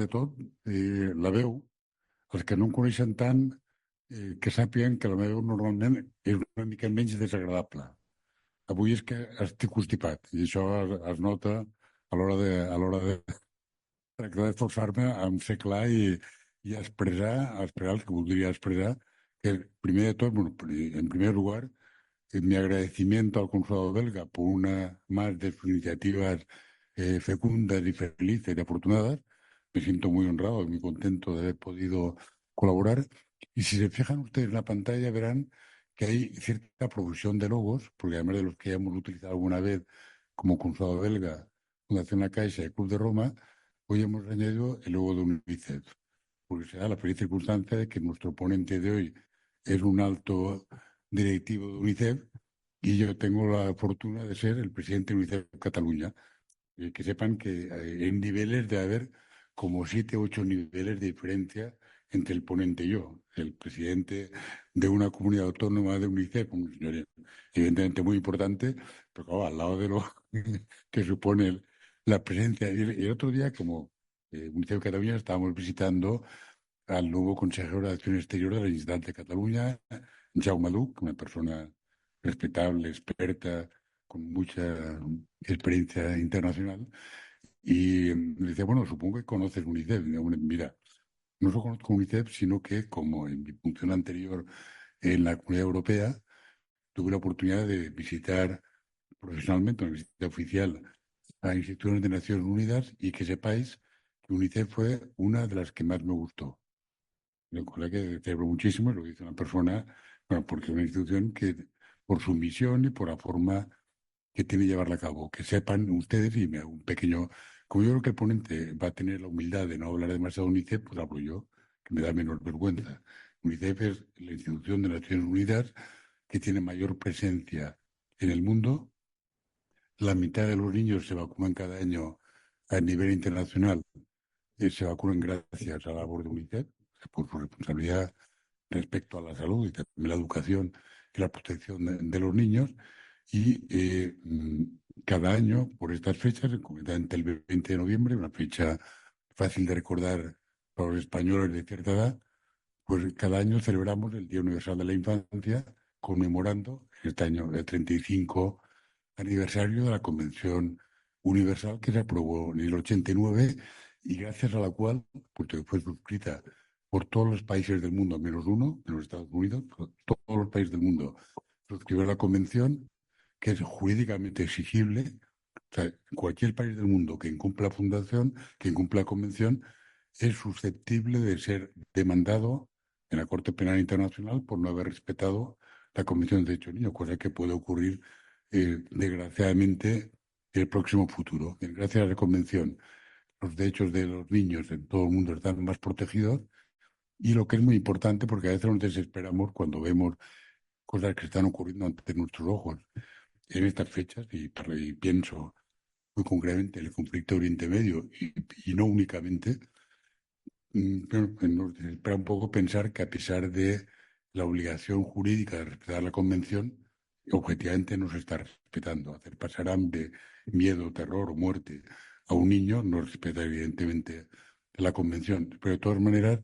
de tot, la veu, els que no em coneixen tant, que sàpiguen que la meva veu normalment és una mica menys desagradable. Avui és que estic constipat i això es nota a l'hora de tractar d'esforçar-me en ser clar i expressar el que voldria expressar, que primer de tot, bueno, en primer lugar, mi agradecimiento al consulado belga por una más de sus iniciativas fecundas y felices y afortunadas. Me siento muy honrado y muy contento de haber podido colaborar. Y si se fijan ustedes en la pantalla, verán que hay cierta provisión de logos, porque además de los que ya hemos utilizado alguna vez como consulado belga, Fundación La Caixa y Club de Roma, hoy hemos añadido el logo de UNICEF, porque se da la feliz circunstancia de que nuestro ponente de hoy es un alto directivo de UNICEF y yo tengo la fortuna de ser el presidente de UNICEF Cataluña. Que sepan que en niveles de haber como 7 u 8 niveles de diferencia entre el ponente y yo. El presidente de una comunidad autónoma de UNICEF, un señor evidentemente muy importante, pero claro, al lado de lo que supone la presencia. Y el otro día, como UNICEF Cataluña, estábamos visitando al nuevo consejero de Acción Exterior de la Generalitat de Cataluña, Jaume Duch, una persona respetable, experta, con mucha experiencia internacional. Y me decía, bueno, supongo que conoces UNICEF. Y digo, "Bueno, mira, no solo conozco UNICEF, sino que como en mi función anterior en la Comunidad Europea, tuve la oportunidad de visitar profesionalmente, una visita oficial a instituciones de Naciones Unidas y que sepáis que UNICEF fue una de las que más me gustó. Lo cual que celebro muchísimo, lo dice una persona, bueno, porque es una institución que, por su misión y por la forma que tiene que llevarla a cabo, que sepan ustedes, y me hago un pequeño, como yo creo que el ponente va a tener la humildad de no hablar demasiado de UNICEF, pues hablo yo, que me da menos vergüenza. UNICEF es la institución de Naciones Unidas que tiene mayor presencia en el mundo. La mitad de los niños se vacunan cada año a nivel internacional, se vacunan gracias a la labor de UNICEF, por su responsabilidad respecto a la salud y también la educación y la protección de los niños. Y cada año, por estas fechas, concretamente el 20 de noviembre, una fecha fácil de recordar para los españoles de cierta edad, pues cada año celebramos el Día Universal de la Infancia, conmemorando este año el 35 aniversario de la Convención Universal que se aprobó en el 89 y gracias a la cual, puesto que fue suscrita por todos los países del mundo, menos uno, de los Estados Unidos, todos los países del mundo suscribieron la Convención, que es jurídicamente exigible. O sea, cualquier país del mundo que incumpla la fundación, que incumpla la convención, es susceptible de ser demandado en la Corte Penal Internacional por no haber respetado la Convención de Derechos del Niño, cosa que puede ocurrir, desgraciadamente, en el próximo futuro. Gracias a la Convención, los derechos de los niños en todo el mundo están más protegidos y lo que es muy importante, porque a veces nos desesperamos cuando vemos cosas que están ocurriendo ante nuestros ojos en estas fechas y pienso muy concretamente en el conflicto de Oriente Medio y no únicamente, pero nos desespera un poco pensar que a pesar de la obligación jurídica de respetar la Convención, objetivamente no se está respetando. Hacer pasar hambre, miedo, terror o muerte a un niño no respeta evidentemente la Convención. Pero de todas maneras,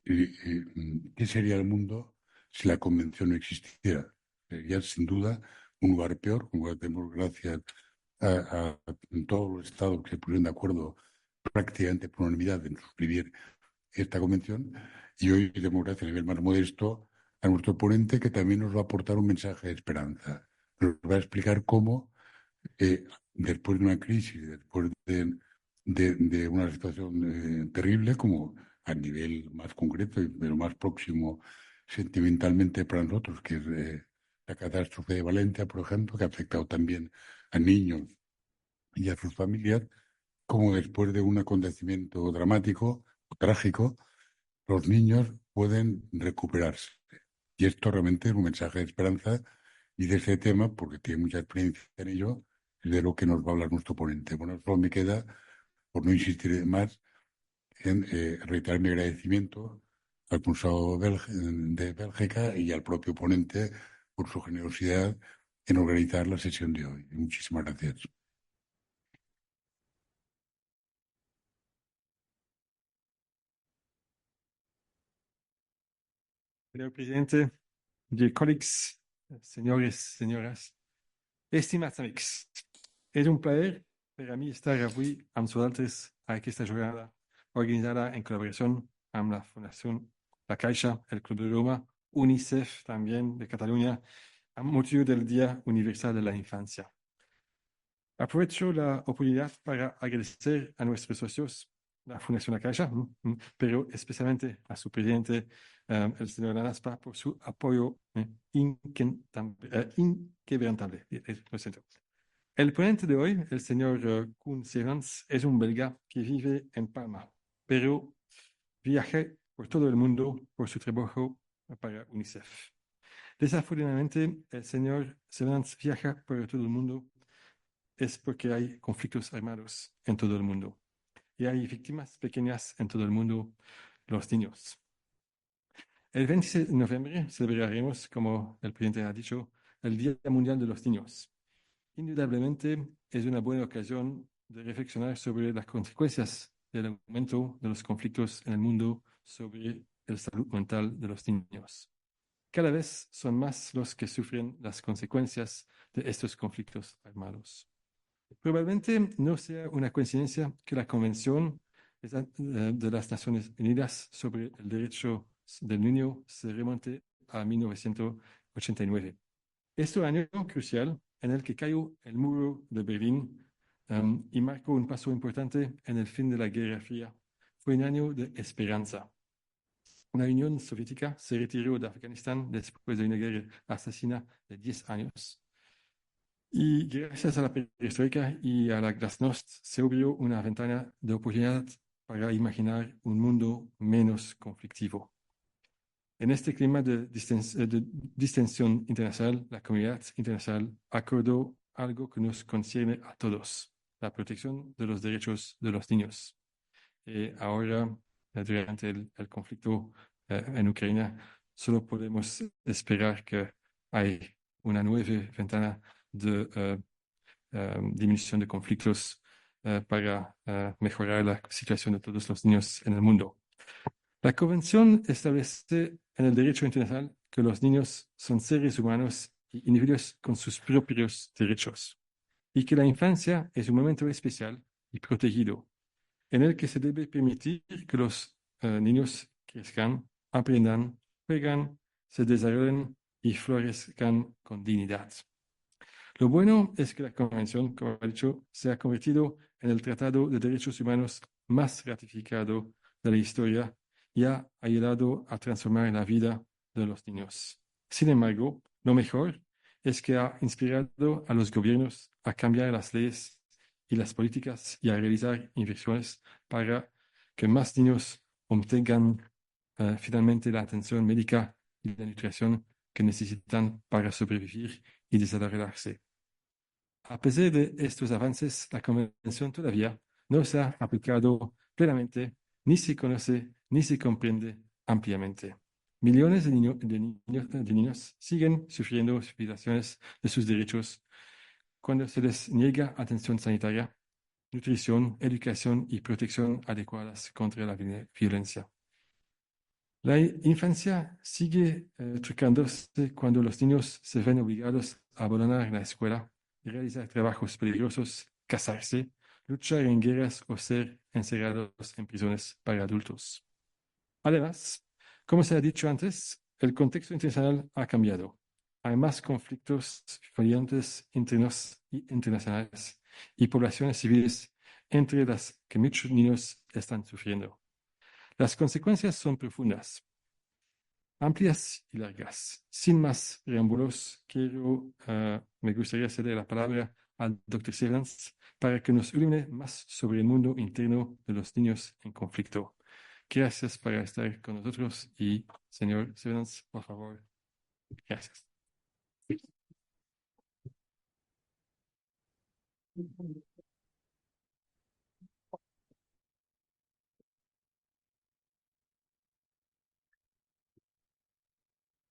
¿qué sería el mundo si la Convención no existiera? Sería sin duda un lugar peor, como demos gracias en todos los estados que se pusieron de acuerdo prácticamente por unanimidad en suscribir esta convención. Y hoy demos gracias a nivel más modesto a nuestro ponente, que también nos va a aportar un mensaje de esperanza. Nos va a explicar cómo, después de una crisis, después de una situación terrible, como a nivel más concreto y pero más próximo sentimentalmente para nosotros, que es la catástrofe de Valencia, por ejemplo, que ha afectado también a niños y a sus familias, como después de un acontecimiento dramático o trágico, los niños pueden recuperarse. Y esto realmente es un mensaje de esperanza y de ese tema, porque tiene mucha experiencia en ello, es de lo que nos va a hablar nuestro ponente. Bueno, solo me queda, por no insistir más, en reiterar mi agradecimiento al Consulado de Bélgica y al propio ponente por su generosidad en organizar la sesión de hoy. Muchísimas gracias. señor presidente, dear colleagues, señores, señoras, estimados amigos, es un plaer per a mi estar avui amb vosaltres a aquesta jornada organitzada en col·laboració amb la Fundació La Caixa, el Club de Roma, UNICEF también de Cataluña, a motivo del Día Universal de la Infancia. Aprovecho la oportunidad para agradecer a nuestros socios, la Fundación La Caixa, pero especialmente a su presidente, el señor Lanaspa, por su apoyo inquebrantable. Lo siento. El ponente de hoy, el señor Koen Servants, es un belga que vive en Palma, pero viaja por todo el mundo por su trabajo para UNICEF. Desafortunadamente, el señor Servants viaja por todo el mundo es porque hay conflictos armados en todo el mundo y hay víctimas pequeñas en todo el mundo, los niños. El 26 de noviembre celebraremos, como el presidente ha dicho, el Día Mundial de los Niños. Indudablemente es una buena ocasión de reflexionar sobre las consecuencias del aumento de los conflictos en el mundo sobre la salud mental de los niños. Cada vez son más los que sufren las consecuencias de estos conflictos armados. Probablemente no sea una coincidencia que la Convención de las Naciones Unidas sobre el Derecho del Niño se remonte a 1989. Este año crucial en el que cayó el muro de Berlín y marcó un paso importante en el fin de la Guerra Fría. Fue un año de esperanza. La Unión Soviética se retiró de Afganistán después de una guerra asesina de 10 años. Y gracias a la perestroika y a la glasnost se abrió una ventana de oportunidad para imaginar un mundo menos conflictivo. En este clima de distensión internacional, la comunidad internacional acordó algo que nos concierne a todos, la protección de los derechos de los niños. Ahora, durante el conflicto en Ucrania, solo podemos esperar que hay una nueva ventana de disminución de conflictos para mejorar la situación de todos los niños en el mundo. La Convención establece en el derecho internacional que los niños son seres humanos y individuos con sus propios derechos, y que la infancia es un momento especial y protegido, en el que se debe permitir que los niños crezcan, aprendan, jueguen, se desarrollen y florezcan con dignidad. Lo bueno es que la Convención, como he dicho, se ha convertido en el Tratado de Derechos Humanos más ratificado de la historia y ha ayudado a transformar la vida de los niños. Sin embargo, lo mejor es que ha inspirado a los gobiernos a cambiar las leyes y las políticas y a realizar inversiones para que más niños obtengan finalmente la atención médica y la nutrición que necesitan para sobrevivir y desarrollarse. A pesar de estos avances, la Convención todavía no se ha aplicado plenamente, ni se conoce, ni se comprende ampliamente. Millones de niños siguen sufriendo violaciones de sus derechos cuando se les niega atención sanitaria, nutrición, educación y protección adecuadas contra la violencia. La infancia sigue truncándose cuando los niños se ven obligados a abandonar la escuela, realizar trabajos peligrosos, casarse, luchar en guerras o ser encerrados en prisiones para adultos. Además, como se ha dicho antes, el contexto internacional ha cambiado. Hay más conflictos violentos internos y internacionales y poblaciones civiles entre las que muchos niños están sufriendo. Las consecuencias son profundas, amplias y largas. Sin más preámbulos, me gustaría ceder la palabra al Dr. Servants para que nos ilumine más sobre el mundo interno de los niños en conflicto. Gracias por estar con nosotros y, señor Servants, por favor, gracias.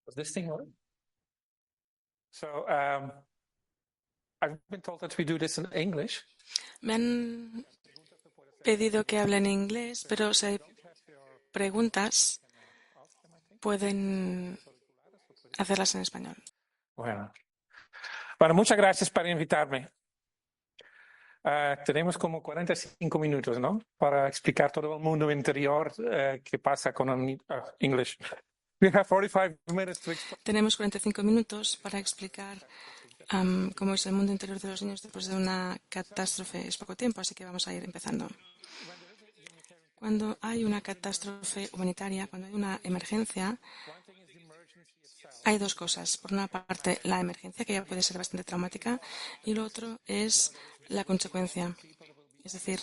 Was this thing on? So I've been told that we do this in English. Me han pedido que hable en inglés, pero si hay preguntas, pueden hacerlas en español. Bueno, muchas gracias por invitarme. Tenemos como 45 minutos, ¿no? Para explicar todo el mundo interior que pasa con el English. We have 45 minutes to explain. Tenemos 45 minutos para explicar cómo es el mundo interior de los niños después de una catástrofe. Es poco tiempo, así que vamos a ir empezando. Cuando hay una catástrofe humanitaria, cuando hay una emergencia, hay dos cosas. Por una parte, la emergencia, que ya puede ser bastante traumática, y lo otro es la consecuencia. Es decir,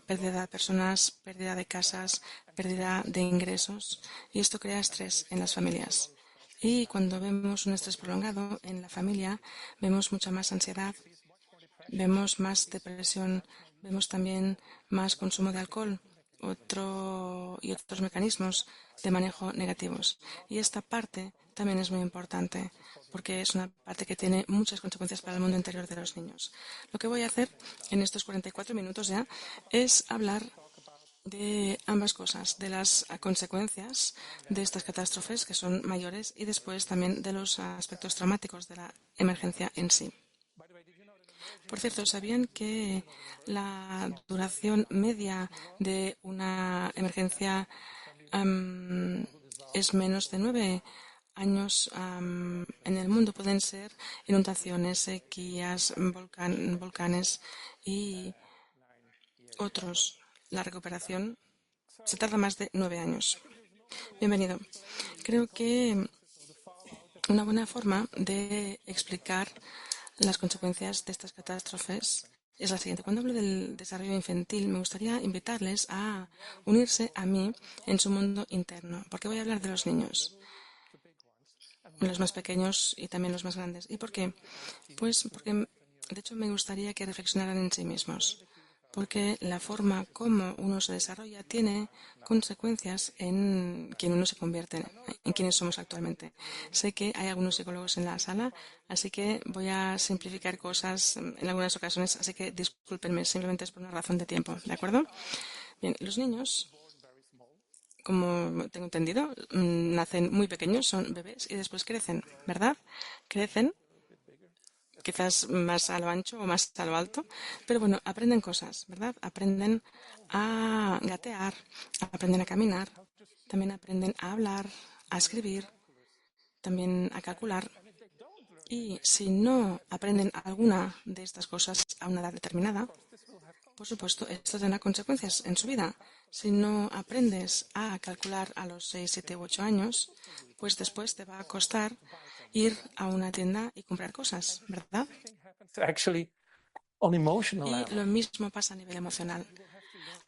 pérdida de personas, pérdida de casas, pérdida de ingresos, y esto crea estrés en las familias. Y cuando vemos un estrés prolongado en la familia, vemos mucha más ansiedad, vemos más depresión, vemos también más consumo de alcohol y otros mecanismos de manejo negativos. Y esta parte también es muy importante porque es una parte que tiene muchas consecuencias para el mundo interior de los niños. Lo que voy a hacer en estos 44 minutos ya es hablar de ambas cosas, de las consecuencias de estas catástrofes que son mayores y después también de los aspectos traumáticos de la emergencia en sí. Por cierto, ¿sabían que la duración media de una emergencia es menos de 9 años en el mundo? Pueden ser inundaciones, sequías, volcanes y otros. La recuperación se tarda más de 9 años. Bienvenido. Creo que una buena forma de explicar las consecuencias de estas catástrofes es la siguiente. Cuando hablo del desarrollo infantil, me gustaría invitarles a unirse a mí en su mundo interno, porque voy a hablar de los niños, los más pequeños y también los más grandes. ¿Y por qué? Pues porque, de hecho, me gustaría que reflexionaran en sí mismos, porque la forma como uno se desarrolla tiene consecuencias en quien uno se convierte, en quienes somos actualmente. Sé que hay algunos psicólogos en la sala, así que voy a simplificar cosas en algunas ocasiones, así que discúlpenme, simplemente es por una razón de tiempo, ¿de acuerdo? Bien, los niños, como tengo entendido, nacen muy pequeños, son bebés y después crecen, ¿verdad? Crecen quizás más a lo ancho o más a lo alto, pero bueno, aprenden cosas, ¿verdad? Aprenden a gatear, aprenden a caminar, también aprenden a hablar, a escribir, también a calcular. Y si no aprenden alguna de estas cosas a una edad determinada, por supuesto, esto tendrá consecuencias en su vida. Si no aprendes a calcular a los 6, 7 u 8 años, pues después te va a costar ir a una tienda y comprar cosas, ¿verdad? Y lo mismo pasa a nivel emocional.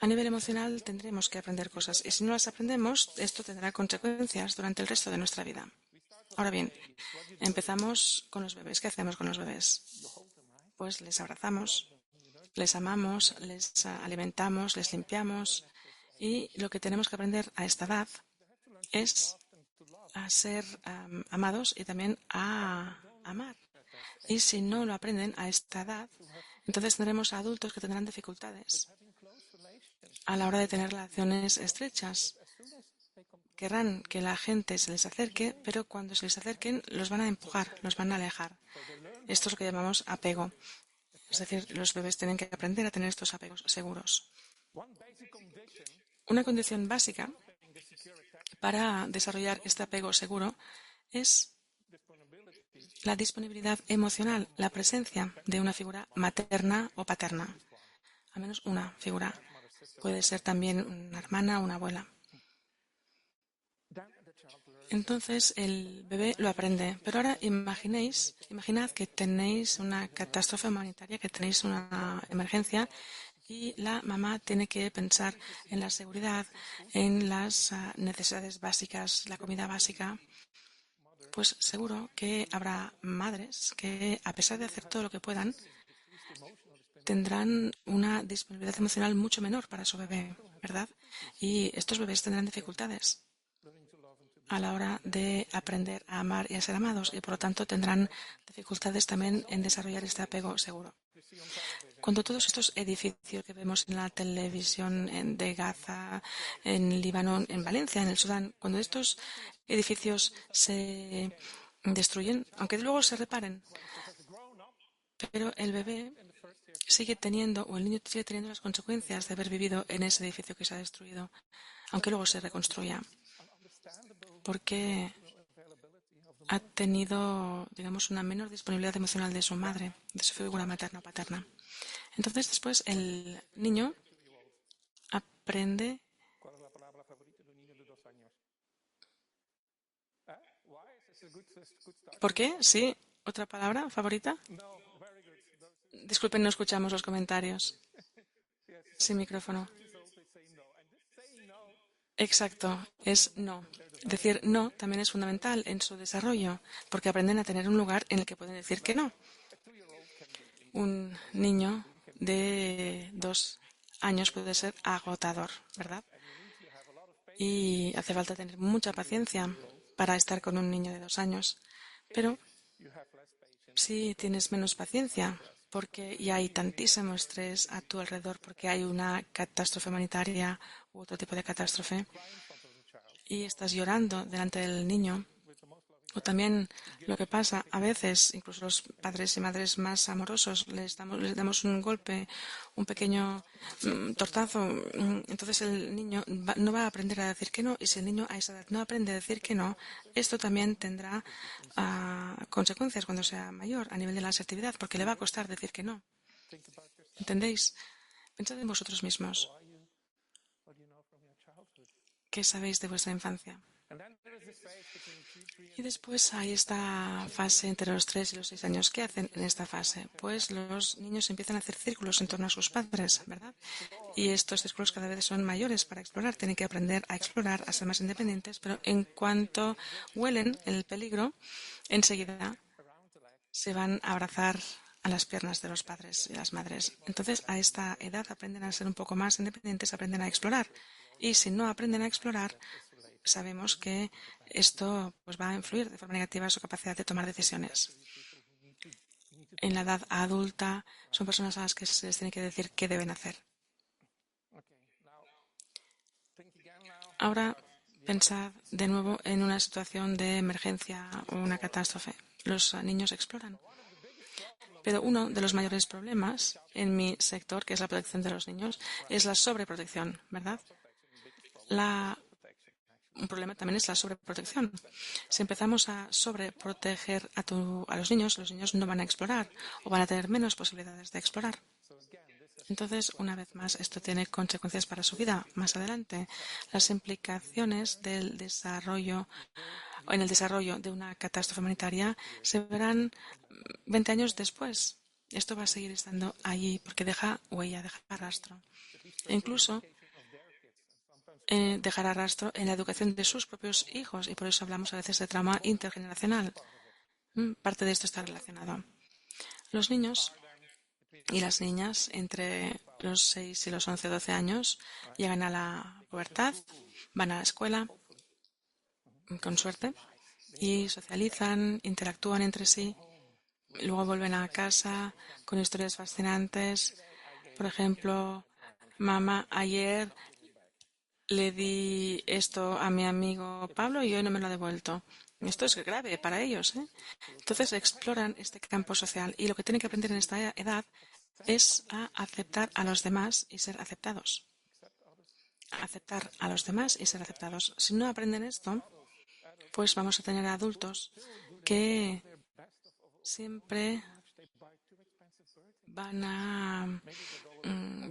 A nivel emocional tendremos que aprender cosas y si no las aprendemos, esto tendrá consecuencias durante el resto de nuestra vida. Ahora bien, empezamos con los bebés. ¿Qué hacemos con los bebés? Pues les abrazamos, les amamos, les alimentamos, les limpiamos y lo que tenemos que aprender a esta edad es a ser amados y también a amar. Y si no lo aprenden a esta edad, entonces tendremos a adultos que tendrán dificultades a la hora de tener relaciones estrechas. Querrán que la gente se les acerque, pero cuando se les acerquen los van a empujar, los van a alejar. Esto es lo que llamamos apego. Es decir, los bebés tienen que aprender a tener estos apegos seguros. Una condición básica para desarrollar este apego seguro es la disponibilidad emocional, la presencia de una figura materna o paterna. Al menos una figura. Puede ser también una hermana o una abuela. Entonces el bebé lo aprende. Pero ahora imaginad que tenéis una catástrofe humanitaria, que tenéis una emergencia y la mamá tiene que pensar en la seguridad, en las necesidades básicas, la comida básica. Pues seguro que habrá madres que, a pesar de hacer todo lo que puedan, tendrán una disponibilidad emocional mucho menor para su bebé, ¿verdad? Y estos bebés tendrán dificultades a la hora de aprender a amar y a ser amados y, por lo tanto, tendrán dificultades también en desarrollar este apego seguro. Cuando todos estos edificios que vemos en la televisión de Gaza, en Líbano, en Valencia, en el Sudán, cuando estos edificios se destruyen, aunque luego se reparen, pero el bebé sigue teniendo, o el niño sigue teniendo las consecuencias de haber vivido en ese edificio que se ha destruido, aunque luego se reconstruya, porque ha tenido, digamos, una menor disponibilidad emocional de su madre, de su figura materna o paterna. Entonces, después el niño aprende. ¿Cuál es la palabra favorita de un niño de 2 años? Why is this a good start? ¿Por qué? Sí. ¿Otra palabra favorita? No, very good. Disculpen, no escuchamos los comentarios. Sin micrófono. Exacto, es no. Decir no también es fundamental en su desarrollo, porque aprenden a tener un lugar en el que pueden decir que no. Un niño de 2 años puede ser agotador, ¿verdad? Y hace falta tener mucha paciencia para estar con un niño de 2 años. Pero si tienes menos paciencia, porque ya hay tantísimo estrés a tu alrededor, porque hay una catástrofe humanitaria u otro tipo de catástrofe, y estás llorando delante del niño, o también lo que pasa a veces, incluso los padres y madres más amorosos, les damos un golpe, un pequeño tortazo, entonces el niño no va a aprender a decir que no, y si el niño a esa edad no aprende a decir que no, esto también tendrá consecuencias cuando sea mayor a nivel de la asertividad, porque le va a costar decir que no. ¿Entendéis? Pensad en vosotros mismos. ¿Qué sabéis de vuestra infancia? Y después hay esta fase entre los 3 y los 6 años. ¿Qué hacen en esta fase? Pues los niños empiezan a hacer círculos en torno a sus padres, ¿verdad? Y estos círculos cada vez son mayores para explorar. Tienen que aprender a explorar, a ser más independientes, pero en cuanto huelen el peligro, enseguida se van a abrazar a las piernas de los padres y las madres. Entonces, a esta edad aprenden a ser un poco más independientes, aprenden a explorar. Y si no aprenden a explorar, sabemos que esto pues, va a influir de forma negativa en su capacidad de tomar decisiones. En la edad adulta son personas a las que se les tiene que decir qué deben hacer. Ahora pensad de nuevo en una situación de emergencia o una catástrofe. Los niños exploran. Pero uno de los mayores problemas en mi sector, que es la protección de los niños, es la sobreprotección, ¿verdad? Un problema también es la sobreprotección. Si empezamos a sobreproteger a los niños no van a explorar o van a tener menos posibilidades de explorar. Entonces, una vez más, esto tiene consecuencias para su vida más adelante. Las implicaciones del desarrollo o en el desarrollo de una catástrofe humanitaria se verán 20 años después. Esto va a seguir estando allí porque deja huella, deja rastro. E incluso dejará rastro en la educación de sus propios hijos y por eso hablamos a veces de trauma intergeneracional. Parte de esto está relacionado. Los niños y las niñas entre los 6 y los 11 o 12 años llegan a la pubertad, van a la escuela, con suerte, y socializan, interactúan entre sí, luego vuelven a casa con historias fascinantes. Por ejemplo, mamá, ayer le di esto a mi amigo Pablo y hoy no me lo ha devuelto. Esto es grave para ellos, ¿eh? Entonces exploran este campo social y lo que tienen que aprender en esta edad es a aceptar a los demás y ser aceptados. Aceptar a los demás y ser aceptados. Si no aprenden esto, pues vamos a tener adultos que siempre van a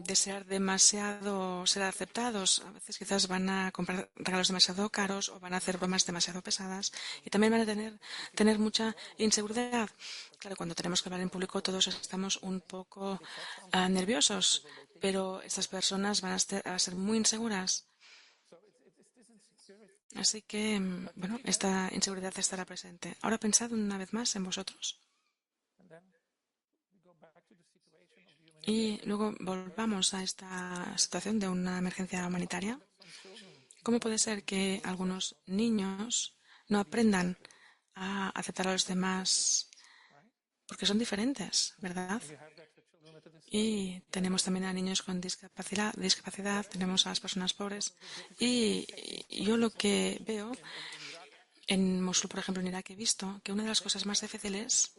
desear demasiado ser aceptados. A veces quizás van a comprar regalos demasiado caros o van a hacer bromas demasiado pesadas y también van a tener mucha inseguridad. Claro, cuando tenemos que hablar en público todos estamos un poco nerviosos, pero estas personas van a ser muy inseguras. Así que, bueno, esta inseguridad estará presente. Ahora pensad una vez más en vosotros. Y luego volvamos a esta situación de una emergencia humanitaria. ¿Cómo puede ser que algunos niños no aprendan a aceptar a los demás porque son diferentes, ¿verdad? Y tenemos también a niños con discapacidad, tenemos a las personas pobres. Y yo lo que veo en Mosul, por ejemplo, en Irak, he visto que una de las cosas más difíciles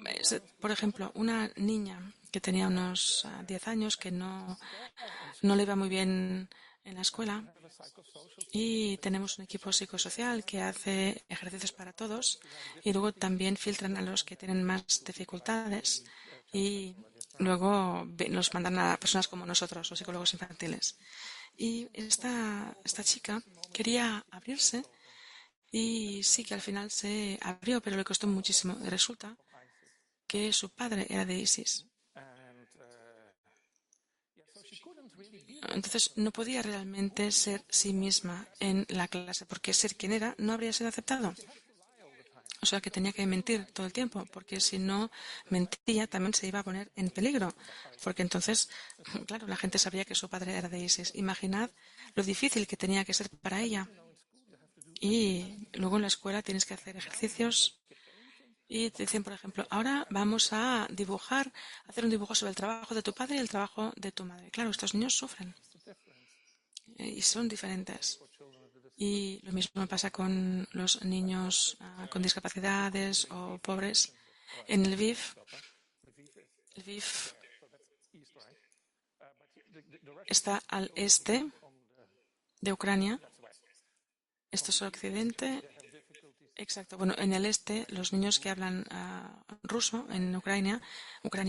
es, por ejemplo, una niña que tenía unos 10 años que no le iba muy bien en la escuela, y tenemos un equipo psicosocial que hace ejercicios para todos, y luego también filtran a los que tienen más dificultades y luego los mandan a personas como nosotros, los psicólogos infantiles. Y esta chica quería abrirse y sí que al final se abrió, pero le costó muchísimo. Resulta que su padre era de ISIS. Entonces no podía realmente ser sí misma en la clase, porque ser quien era no habría sido aceptado. O sea que tenía que mentir todo el tiempo, porque si no mentía también se iba a poner en peligro, porque entonces, claro, la gente sabría que su padre era de ISIS. Imaginad lo difícil que tenía que ser para ella. Y luego en la escuela tienes que hacer ejercicios y te dicen, por ejemplo, ahora vamos a hacer un dibujo sobre el trabajo de tu padre y el trabajo de tu madre. Claro, estos niños sufren y son diferentes. Y lo mismo pasa con los niños con discapacidades o pobres. En Lviv está al este de Ucrania. Esto es el occidente. Exacto. Bueno, en el este, los niños que hablan ruso en Ucrania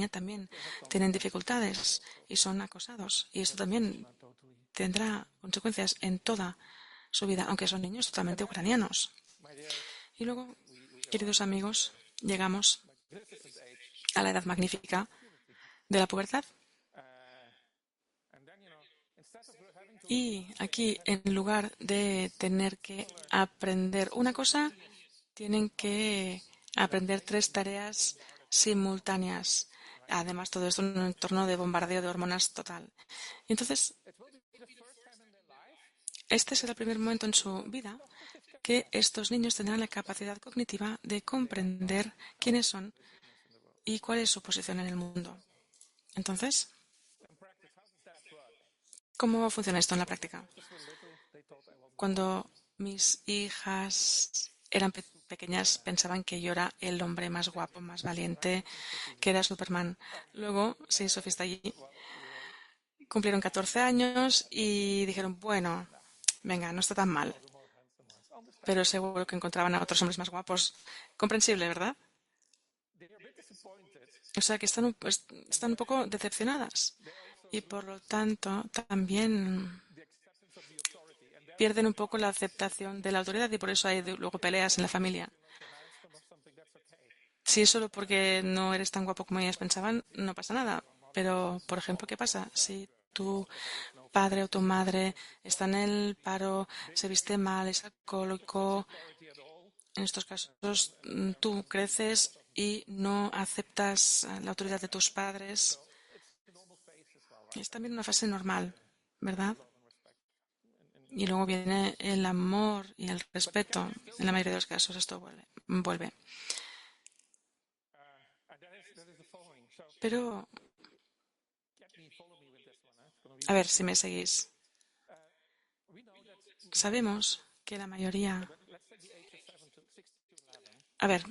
también tienen dificultades y son acosados. Y esto también tendrá consecuencias en toda su vida, aunque son niños totalmente ucranianos. Y luego, queridos amigos, llegamos a la edad magnífica de la pubertad. Y aquí, en lugar de tener que aprender una cosa, tienen que aprender 3 tareas simultáneas. Además, todo esto en un entorno de bombardeo de hormonas total. Entonces, este será el primer momento en su vida que estos niños tendrán la capacidad cognitiva de comprender quiénes son y cuál es su posición en el mundo. Entonces, ¿cómo funciona esto en la práctica? Cuando mis hijas eran pequeñas, pensaban que yo era el hombre más guapo, más valiente, que era Superman. Luego, sí, Sofía está allí. Cumplieron 14 años y dijeron, bueno, venga, no está tan mal. Pero seguro que encontraban a otros hombres más guapos. Comprensible, ¿verdad? O sea que están un poco decepcionadas. Y por lo tanto, también pierden un poco la aceptación de la autoridad y por eso hay luego peleas en la familia. Si es solo porque no eres tan guapo como ellas pensaban, no pasa nada. Pero, por ejemplo, ¿qué pasa si tu padre o tu madre está en el paro, se viste mal, es alcohólico? En estos casos, tú creces y no aceptas la autoridad de tus padres. Es también una fase normal, ¿verdad? Y luego viene el amor y el respeto. En la mayoría de los casos esto vuelve. Pero, a ver si me seguís. Sabemos que la mayoría... A ver,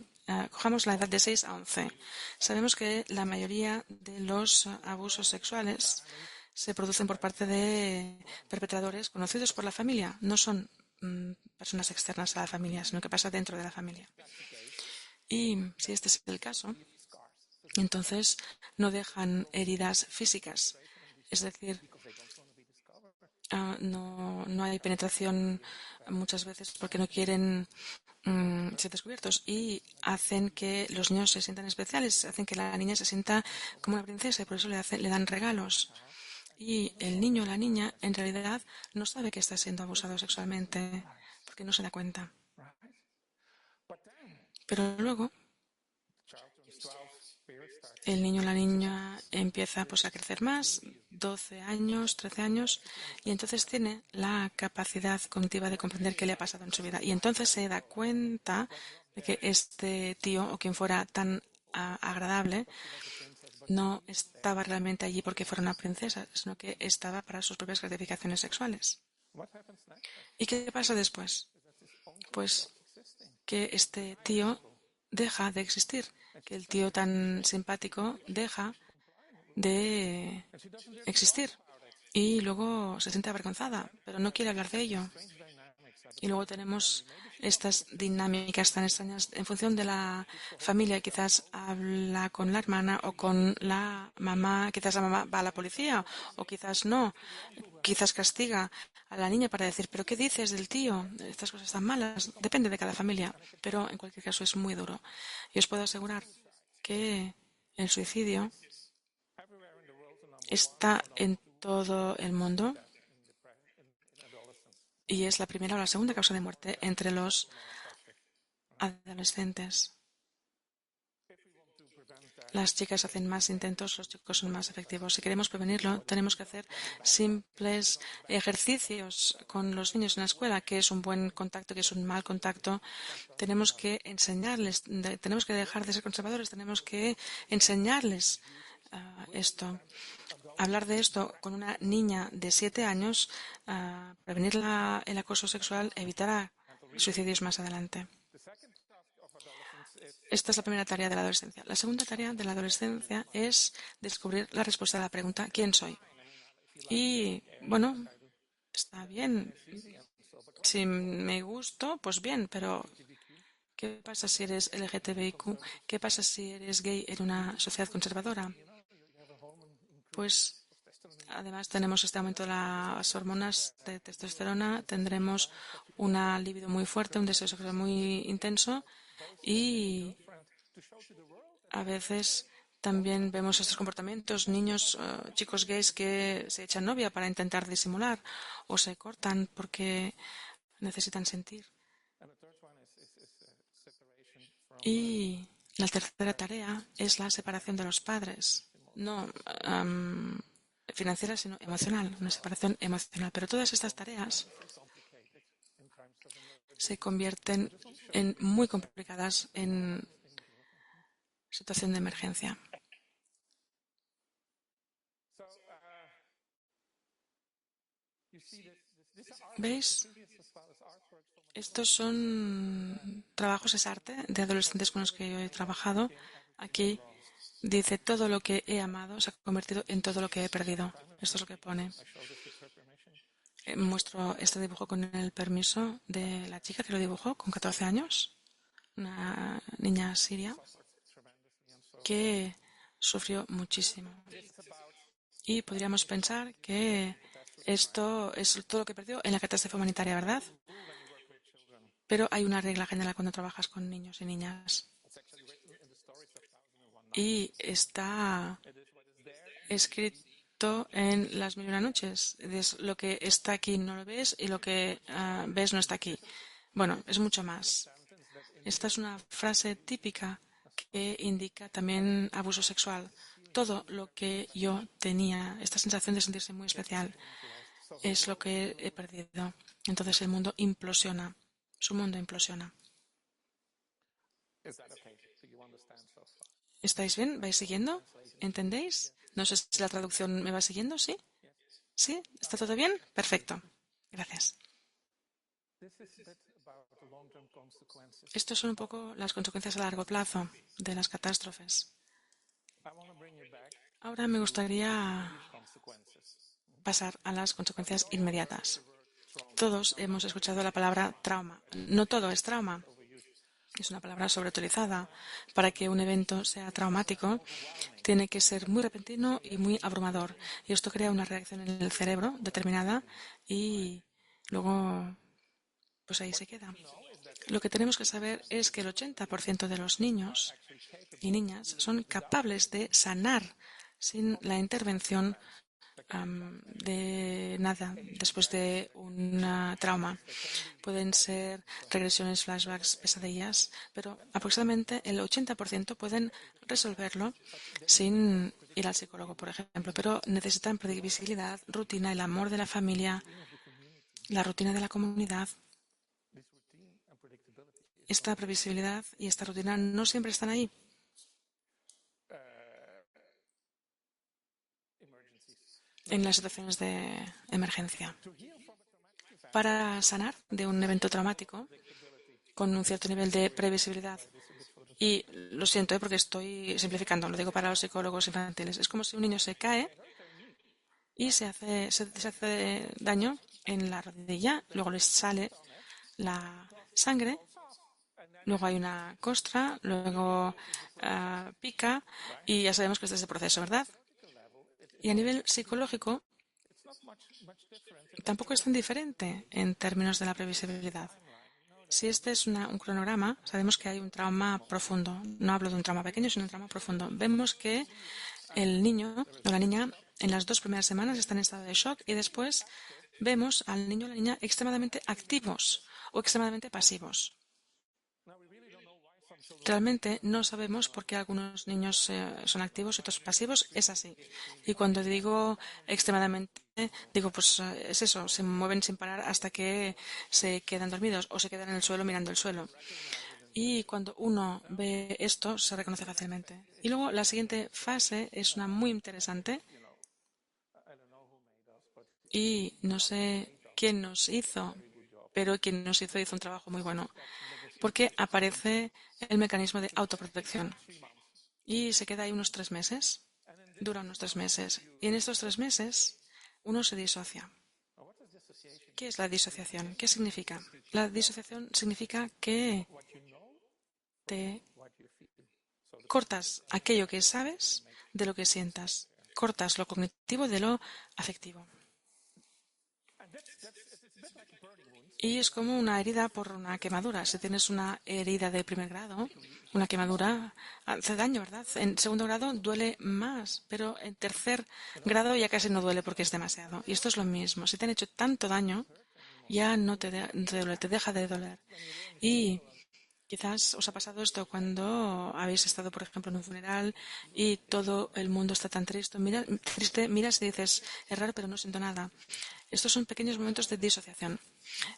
cojamos la edad de 6 a 11. Sabemos que la mayoría de los abusos sexuales se producen por parte de perpetradores conocidos por la familia. No son personas externas a la familia, sino que pasa dentro de la familia. Y si este es el caso, entonces no dejan heridas físicas. Es decir, no hay penetración muchas veces porque no quieren ser descubiertos y hacen que los niños se sientan especiales, hacen que la niña se sienta como una princesa y por eso le dan regalos. Y el niño o la niña en realidad no sabe que está siendo abusado sexualmente porque no se da cuenta. Pero luego el niño o la niña empieza pues a crecer más, 12 años, 13 años, y entonces tiene la capacidad cognitiva de comprender qué le ha pasado en su vida. Y entonces se da cuenta de que este tío o quien fuera tan agradable no estaba realmente allí porque fuera una princesa, sino que estaba para sus propias gratificaciones sexuales. ¿Y qué pasa después? Pues que este tío deja de existir, que el tío tan simpático deja de existir y luego se siente avergonzada, pero no quiere hablar de ello. Y luego tenemos estas dinámicas tan extrañas en función de la familia. Quizás habla con la hermana o con la mamá, quizás la mamá va a la policía o quizás no. Quizás castiga a la niña para decir, ¿pero qué dices del tío? Estas cosas están malas. Depende de cada familia, pero en cualquier caso es muy duro. Y os puedo asegurar que el suicidio está en todo el mundo y es la primera o la segunda causa de muerte entre los adolescentes. Las chicas hacen más intentos, los chicos son más efectivos. Si queremos prevenirlo, tenemos que hacer simples ejercicios con los niños en la escuela, qué es un buen contacto, qué es un mal contacto. Tenemos que enseñarles, tenemos que dejar de ser conservadores, tenemos que enseñarles esto. Hablar de esto con una niña de 7 años, prevenir el acoso sexual, evitará suicidios más adelante. Esta es la primera tarea de la adolescencia. La segunda tarea de la adolescencia es descubrir la respuesta a la pregunta ¿quién soy? Y, bueno, está bien. Si me gusto, pues bien, pero ¿qué pasa si eres LGTBIQ? ¿Qué pasa si eres gay en una sociedad conservadora? Pues además tenemos este aumento de las hormonas de testosterona, tendremos una libido muy fuerte, un deseo sexual muy intenso y a veces también vemos estos comportamientos, niños, chicos gays que se echan novia para intentar disimular o se cortan porque necesitan sentir. Y la tercera tarea es la separación de los padres. No financiera, sino emocional, una separación emocional. Pero todas estas tareas se convierten en muy complicadas en situación de emergencia. ¿Veis? Estos son trabajos, es arte, de adolescentes con los que yo he trabajado. Aquí dice, todo lo que he amado se ha convertido en todo lo que he perdido. Esto es lo que pone. Muestro este dibujo con el permiso de la chica que lo dibujó con 14 años, una niña siria que sufrió muchísimo. Y podríamos pensar que esto es todo lo que perdió en la catástrofe humanitaria, ¿verdad? Pero hay una regla general cuando trabajas con niños y niñas. Y está escrito en Las Mil y una Noches. Lo que está aquí no lo ves y lo que ves no está aquí. Bueno, es mucho más. Esta es una frase típica que indica también abuso sexual. Todo lo que yo tenía, esta sensación de sentirse muy especial, es lo que he perdido. Entonces el mundo implosiona. Su mundo implosiona. ¿Estáis bien? ¿Vais siguiendo? ¿Entendéis? No sé si la traducción me va siguiendo, ¿sí? ¿Sí? ¿Está todo bien? Perfecto. Gracias. Estas son un poco las consecuencias a largo plazo de las catástrofes. Ahora me gustaría pasar a las consecuencias inmediatas. Todos hemos escuchado la palabra trauma. No todo es trauma. Es una palabra sobreutilizada. Para que un evento sea traumático, tiene que ser muy repentino y muy abrumador. Y esto crea una reacción en el cerebro determinada y luego, pues ahí se queda. Lo que tenemos que saber es que el 80% de los niños y niñas son capaces de sanar sin la intervención de nada después de un trauma. Pueden ser regresiones, flashbacks, pesadillas, pero aproximadamente el 80% pueden resolverlo sin ir al psicólogo, por ejemplo. Pero necesitan previsibilidad, rutina, el amor de la familia, la rutina de la comunidad. Esta previsibilidad y esta rutina no siempre están ahí. en las situaciones de emergencia. Para sanar de un evento traumático con un cierto nivel de previsibilidad, y lo siento porque estoy simplificando, lo digo para los psicólogos infantiles, es como si un niño se cae y se hace daño en la rodilla, luego le sale la sangre, luego hay una costra, luego pica y ya sabemos que este es el proceso, ¿verdad? Y a nivel psicológico tampoco es tan diferente en términos de la previsibilidad. Si este es un cronograma, sabemos que hay un trauma profundo. No hablo de un trauma pequeño, sino un trauma profundo. Vemos que el niño o la niña en las 2 primeras semanas están en estado de shock y después vemos al niño o la niña extremadamente activos o extremadamente pasivos. Realmente no sabemos por qué algunos niños son activos y otros pasivos. Es así. Y cuando digo extremadamente, digo, pues es eso, se mueven sin parar hasta que se quedan dormidos o se quedan en el suelo mirando el suelo. Y cuando uno ve esto, se reconoce fácilmente. Y luego la siguiente fase es una muy interesante. Y no sé quién nos hizo, pero quien nos hizo un trabajo muy bueno. Porque aparece el mecanismo de autoprotección. Y se queda ahí unos 3 meses. Dura unos 3 meses. Y en estos 3 meses uno se disocia. ¿Qué es la disociación? ¿Qué significa? La disociación significa que te cortas aquello que sabes de lo que sientas. Cortas lo cognitivo de lo afectivo. Y es como una herida por una quemadura. Si tienes una herida de primer grado, una quemadura hace daño, ¿verdad? En segundo grado duele más, pero en tercer grado ya casi no duele porque es demasiado. Y esto es lo mismo. Si te han hecho tanto daño, ya no te duele, te deja de doler. Y quizás os ha pasado esto cuando habéis estado, por ejemplo, en un funeral y todo el mundo está tan triste. Miras y dices, es raro, pero no siento nada. Estos son pequeños momentos de disociación.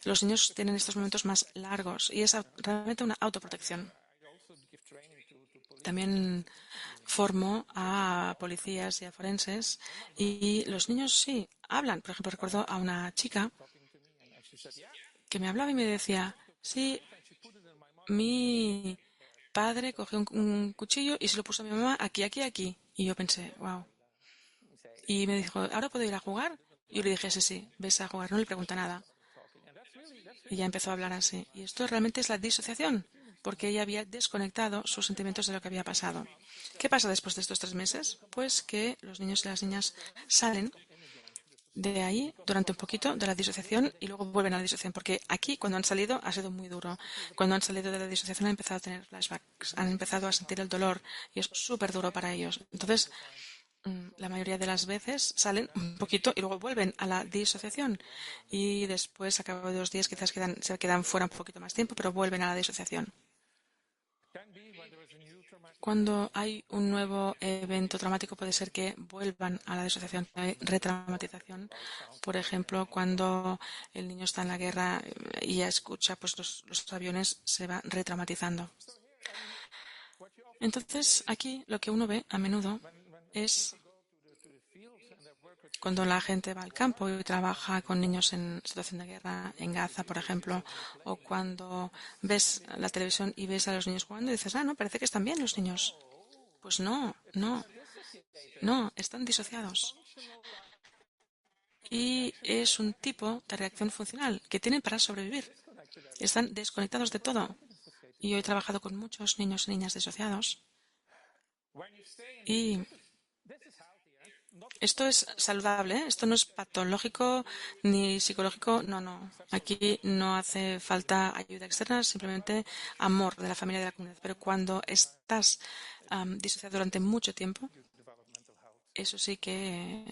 Los niños tienen estos momentos más largos y es realmente una autoprotección. También formo a policías y a forenses y los niños sí hablan. Por ejemplo, recuerdo a una chica que me hablaba y me decía, sí, mi padre cogió un cuchillo y se lo puso a mi mamá aquí, aquí, aquí. Y yo pensé, wow. Y me dijo, ¿ahora puedo ir a jugar? Y yo le dije, sí, sí, ves a jugar, no le pregunta nada. Y ya empezó a hablar así. Y esto realmente es la disociación, porque ella había desconectado sus sentimientos de lo que había pasado. ¿Qué pasa después de estos 3 meses? Pues que los niños y las niñas salen de ahí durante un poquito de la disociación y luego vuelven a la disociación, porque aquí cuando han salido ha sido muy duro. Cuando han salido de la disociación han empezado a tener flashbacks, han empezado a sentir el dolor y es súper duro para ellos. Entonces, la mayoría de las veces salen un poquito y luego vuelven a la disociación y después, a cabo de 2 días, quizás se quedan fuera un poquito más tiempo, pero vuelven a la disociación. Cuando hay un nuevo evento traumático puede ser que vuelvan a la disociación, hay retraumatización. Por ejemplo, cuando el niño está en la guerra y ya escucha pues los aviones, se va retraumatizando. Entonces, aquí lo que uno ve a menudo es cuando la gente va al campo y trabaja con niños en situación de guerra, en Gaza, por ejemplo, o cuando ves la televisión y ves a los niños jugando y dices, no, parece que están bien los niños. Pues no, están disociados. Y es un tipo de reacción funcional que tienen para sobrevivir. Están desconectados de todo. Y yo he trabajado con muchos niños y niñas disociados. Y esto es saludable, ¿eh? Esto no es patológico ni psicológico, no. Aquí no hace falta ayuda externa, simplemente amor de la familia y de la comunidad. Pero cuando estás disociado durante mucho tiempo, eso sí que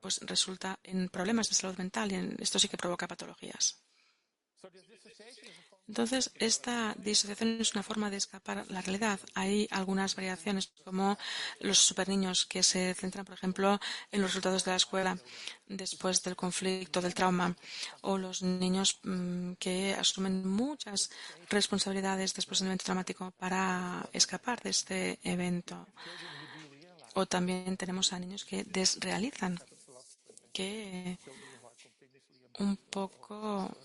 pues resulta en problemas de salud mental y esto sí que provoca patologías. Entonces, esta disociación es una forma de escapar a la realidad. Hay algunas variaciones, como los superniños que se centran, por ejemplo, en los resultados de la escuela después del conflicto, del trauma, o los niños que asumen muchas responsabilidades después del evento traumático para escapar de este evento. O también tenemos a niños que desrealizan que un poco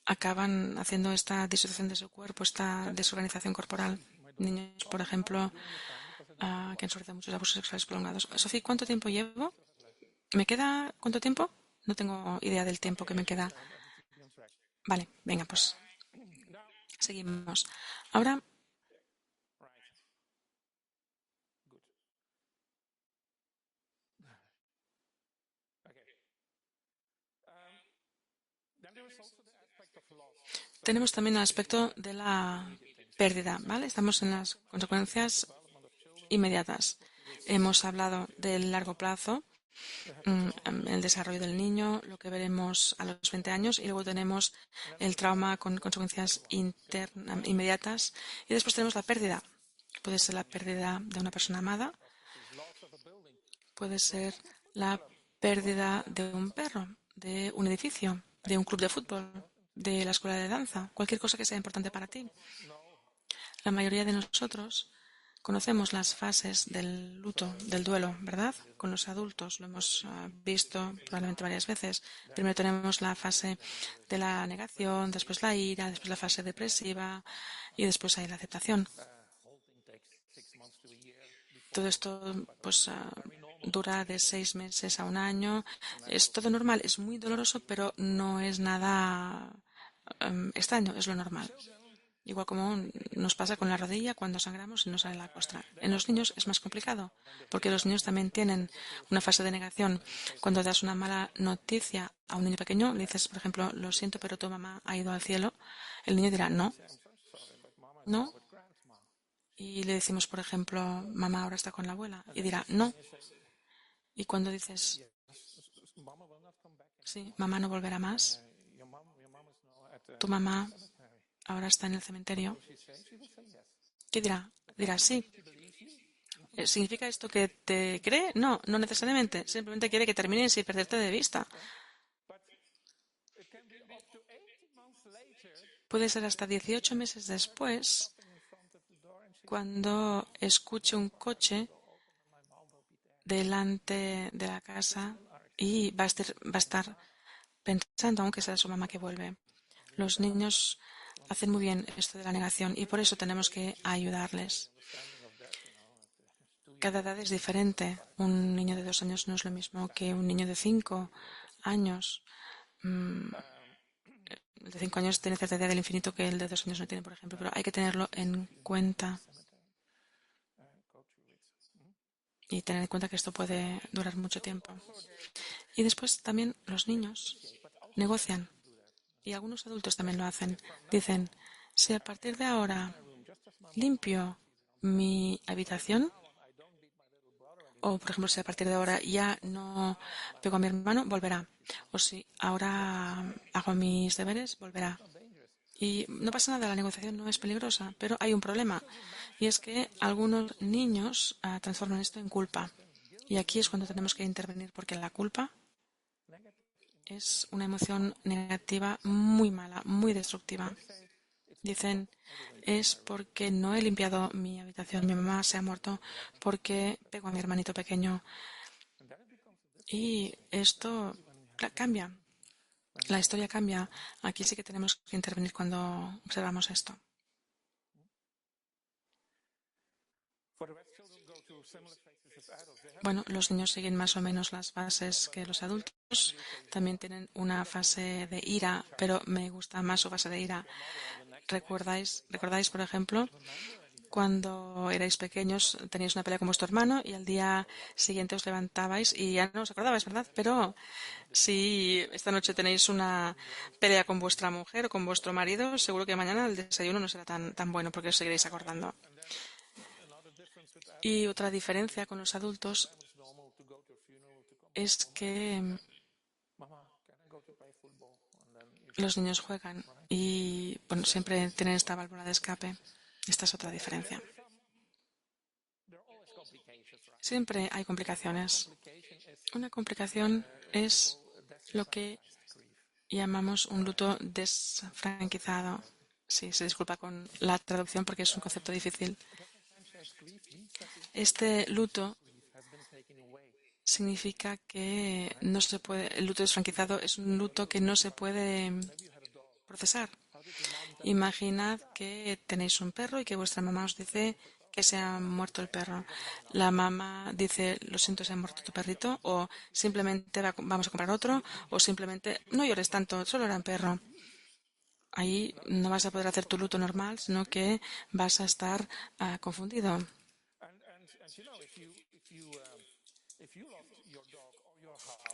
acaban haciendo esta disociación de su cuerpo, esta desorganización corporal. Niños, por ejemplo, que han sufrido muchos abusos sexuales prolongados. Sofía, ¿cuánto tiempo llevo? ¿Me queda cuánto tiempo? No tengo idea del tiempo que me queda. Vale, venga, pues seguimos. Ahora, tenemos también el aspecto de la pérdida, ¿vale? Estamos en las consecuencias inmediatas. Hemos hablado del largo plazo, el desarrollo del niño, lo que veremos a los 20 años, y luego tenemos el trauma con consecuencias inmediatas, y después tenemos la pérdida. Puede ser la pérdida de una persona amada, puede ser la pérdida de un perro, de un edificio, de un club de fútbol, de la escuela de danza, cualquier cosa que sea importante para ti. La mayoría de nosotros conocemos las fases del luto, del duelo, ¿verdad? Con los adultos lo hemos visto probablemente varias veces. Primero tenemos la fase de la negación, después la ira, después la fase depresiva y después hay la aceptación. Todo esto pues dura de 6 meses a un año. Es todo normal, es muy doloroso, pero no es nada extraño, es lo normal. Igual como nos pasa con la rodilla cuando sangramos y no sale la costra. En los niños es más complicado, porque los niños también tienen una fase de negación. Cuando das una mala noticia a un niño pequeño, le dices, por ejemplo, lo siento, pero tu mamá ha ido al cielo, el niño dirá, no, no. Y le decimos, por ejemplo, mamá ahora está con la abuela, y dirá, no. Y cuando dices, sí, mamá no volverá más, tu mamá ahora está en el cementerio, ¿qué dirá? Dirá, sí. ¿Significa esto que te cree? No, no necesariamente. Simplemente quiere que termines y perderte de vista. Puede ser hasta 18 meses después, cuando escuche un coche delante de la casa y va a estar pensando, aunque sea su mamá que vuelve. Los niños hacen muy bien esto de la negación y por eso tenemos que ayudarles. Cada edad es diferente. Un niño de 2 años no es lo mismo que un niño de 5 años. El de 5 años tiene cierta idea del infinito que el de 2 años no tiene, por ejemplo, pero hay que tenerlo en cuenta y tener en cuenta que esto puede durar mucho tiempo. Y después también los niños negocian y algunos adultos también lo hacen. Dicen, si a partir de ahora limpio mi habitación, o, por ejemplo, si a partir de ahora ya no pego a mi hermano, volverá. O si ahora hago mis deberes, volverá. Y no pasa nada, la negociación no es peligrosa, pero hay un problema. Y es que algunos niños transforman esto en culpa. Y aquí es cuando tenemos que intervenir, porque la culpa es una emoción negativa muy mala, muy destructiva. Dicen, es porque no he limpiado mi habitación, mi mamá se ha muerto porque pego a mi hermanito pequeño. Y esto cambia, la historia cambia. Aquí sí que tenemos que intervenir cuando observamos esto. Bueno, los niños siguen más o menos las fases que los adultos. También tienen una fase de ira, pero me gusta más su fase de ira. ¿Recordáis, por ejemplo, cuando erais pequeños teníais una pelea con vuestro hermano y al día siguiente os levantabais y ya no os acordabais, ¿verdad? Pero si esta noche tenéis una pelea con vuestra mujer o con vuestro marido, seguro que mañana el desayuno no será tan bueno porque os seguiréis acordando. Y otra diferencia con los adultos es que los niños juegan y bueno, siempre tienen esta válvula de escape. Esta es otra diferencia. Siempre hay complicaciones. Una complicación es lo que llamamos un luto desfranquizado. Sí, se disculpa con la traducción porque es un concepto difícil. Este luto significa que no se puede, el luto desfranquizado es un luto que no se puede procesar. Imaginad que tenéis un perro y que vuestra mamá os dice que se ha muerto el perro. La mamá dice, lo siento, se ha muerto tu perrito, o simplemente vamos a comprar otro, o simplemente no llores tanto, solo era un perro. Ahí no vas a poder hacer tu luto normal, sino que vas a estar confundido.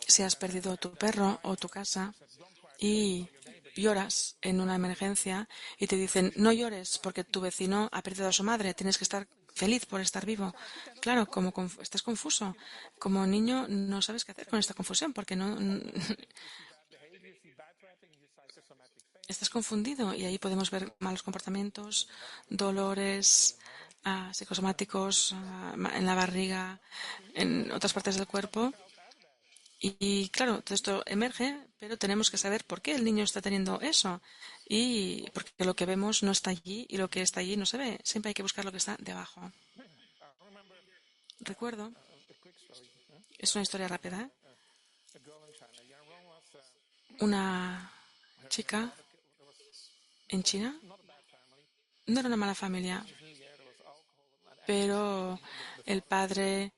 Si has perdido tu perro o tu casa y lloras en una emergencia y te dicen no llores porque tu vecino ha perdido a su madre, tienes que estar feliz por estar vivo. Claro, como estás confuso. Como niño no sabes qué hacer con esta confusión porque no estás confundido y ahí podemos ver malos comportamientos, dolores psicosomáticos en la barriga, en otras partes del cuerpo. Y claro, todo esto emerge, pero tenemos que saber por qué el niño está teniendo eso. Y porque lo que vemos no está allí y lo que está allí no se ve. Siempre hay que buscar lo que está debajo. Recuerdo, es una historia rápida, ¿eh? Una chica en China, no era una mala familia, pero el padre,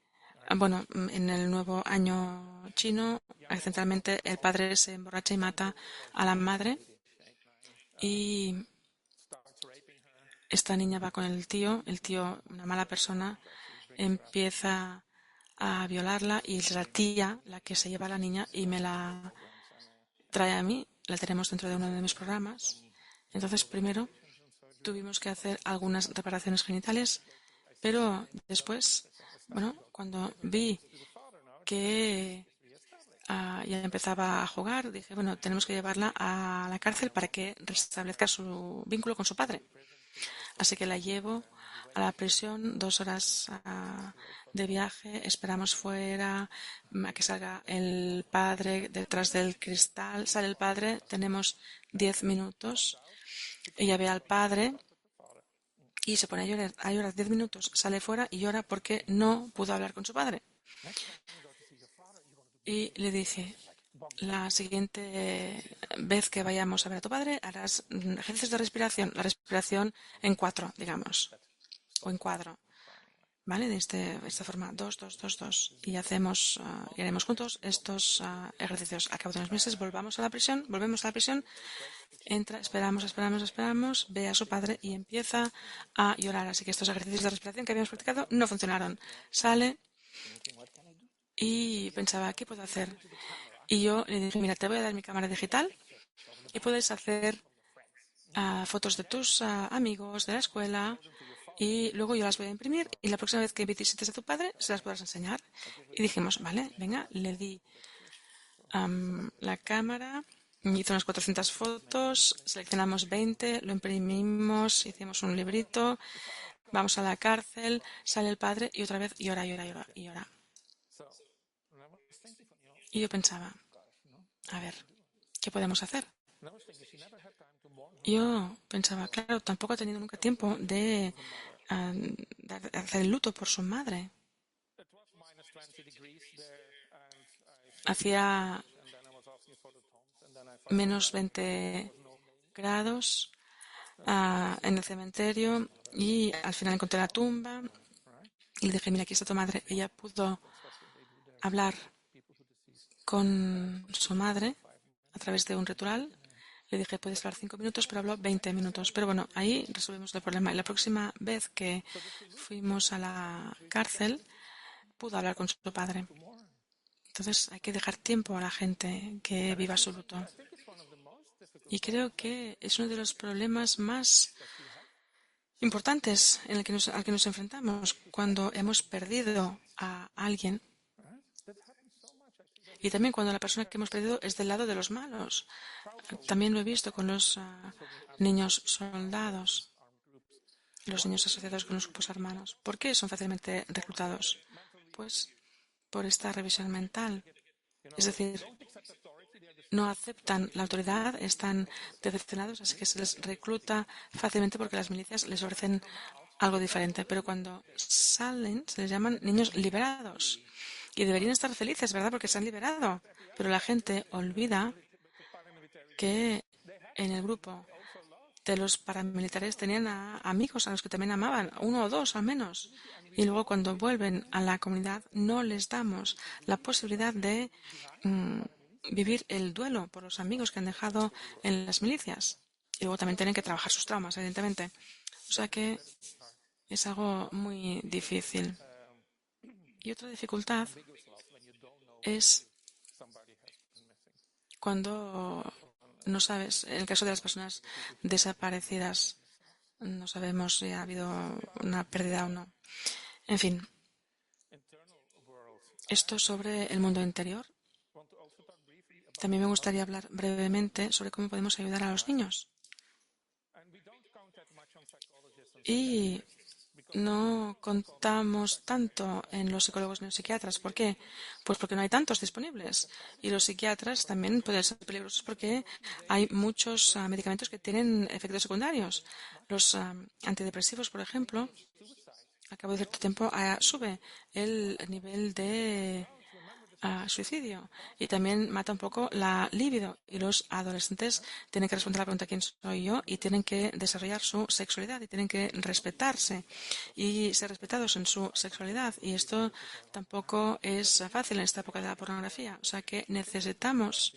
bueno, en el nuevo año chino, accidentalmente el padre se emborracha y mata a la madre y esta niña va con el tío, una mala persona, empieza a violarla y es la tía la que se lleva a la niña y me la trae a mí, la tenemos dentro de uno de mis programas. Entonces, primero tuvimos que hacer algunas reparaciones genitales, pero después, bueno, cuando vi que ya empezaba a jugar, dije, bueno, tenemos que llevarla a la cárcel para que restablezca su vínculo con su padre. Así que la llevo a la prisión, 2 horas de viaje, esperamos fuera a que salga el padre detrás del cristal, sale el padre, tenemos 10 minutos, ella ve al padre y se pone a llorar 10 minutos, sale fuera y llora porque no pudo hablar con su padre. Y le dije, la siguiente vez que vayamos a ver a tu padre harás ejercicios de respiración, la respiración en 4, digamos, o en cuadro, ¿vale? De esta forma, 2, 2, 2, 2. Y y haremos juntos estos ejercicios. A cabo de unos meses volvemos a la prisión, entra, esperamos, ve a su padre y empieza a llorar. Así que estos ejercicios de respiración que habíamos practicado no funcionaron. Sale y pensaba, ¿qué puedo hacer? Y yo le dije, mira, te voy a dar mi cámara digital y puedes hacer fotos de tus amigos de la escuela y luego yo las voy a imprimir y la próxima vez que visites a tu padre se las podrás enseñar. Y dijimos, vale, venga, le di la cámara, hizo unas 400 fotos, seleccionamos 20, lo imprimimos, hicimos un librito, vamos a la cárcel, sale el padre y otra vez llora, llora, llora y llora. Y yo pensaba, a ver, ¿qué podemos hacer? Yo pensaba, claro, tampoco ha tenido nunca tiempo de hacer el luto por su madre. Hacía menos 20 grados en el cementerio y al final encontré la tumba y le dije, mira, aquí está tu madre. Ella pudo hablar con su madre a través de un ritual. Le dije, puedes hablar 5 minutos, pero habló 20 minutos. Pero bueno, ahí resolvimos el problema. Y la próxima vez que fuimos a la cárcel, pudo hablar con su padre. Entonces hay que dejar tiempo a la gente que viva su luto. Y creo que es uno de los problemas más importantes al que nos enfrentamos cuando hemos perdido a alguien. Y también cuando la persona que hemos perdido es del lado de los malos. También lo he visto con los niños soldados, los niños asociados con los grupos armados. ¿Por qué son fácilmente reclutados? Pues por esta revisión mental. Es decir, no aceptan la autoridad, están decepcionados, así que se les recluta fácilmente porque las milicias les ofrecen algo diferente. Pero cuando salen, se les llaman niños liberados. Y deberían estar felices, ¿verdad? Porque se han liberado. Pero la gente olvida que en el grupo de los paramilitares tenían amigos a los que también amaban, uno o dos al menos. Y luego cuando vuelven a la comunidad no les damos la posibilidad de vivir el duelo por los amigos que han dejado en las milicias. Y luego también tienen que trabajar sus traumas, evidentemente. O sea que es algo muy difícil. Y otra dificultad es cuando no sabes, en el caso de las personas desaparecidas, no sabemos si ha habido una pérdida o no. En fin, esto sobre el mundo interior. También me gustaría hablar brevemente sobre cómo podemos ayudar a los niños. Y no contamos tanto en los psicólogos ni los psiquiatras. ¿Por qué? Pues porque no hay tantos disponibles. Y los psiquiatras también pueden ser peligrosos porque hay muchos medicamentos que tienen efectos secundarios. Los antidepresivos, por ejemplo, al cabo de cierto tiempo sube el nivel de suicidio y también mata un poco la libido. Y los adolescentes tienen que responder a la pregunta ¿quién soy yo? Y tienen que desarrollar su sexualidad y tienen que respetarse y ser respetados en su sexualidad. Y esto tampoco es fácil en esta época de la pornografía. O sea que necesitamos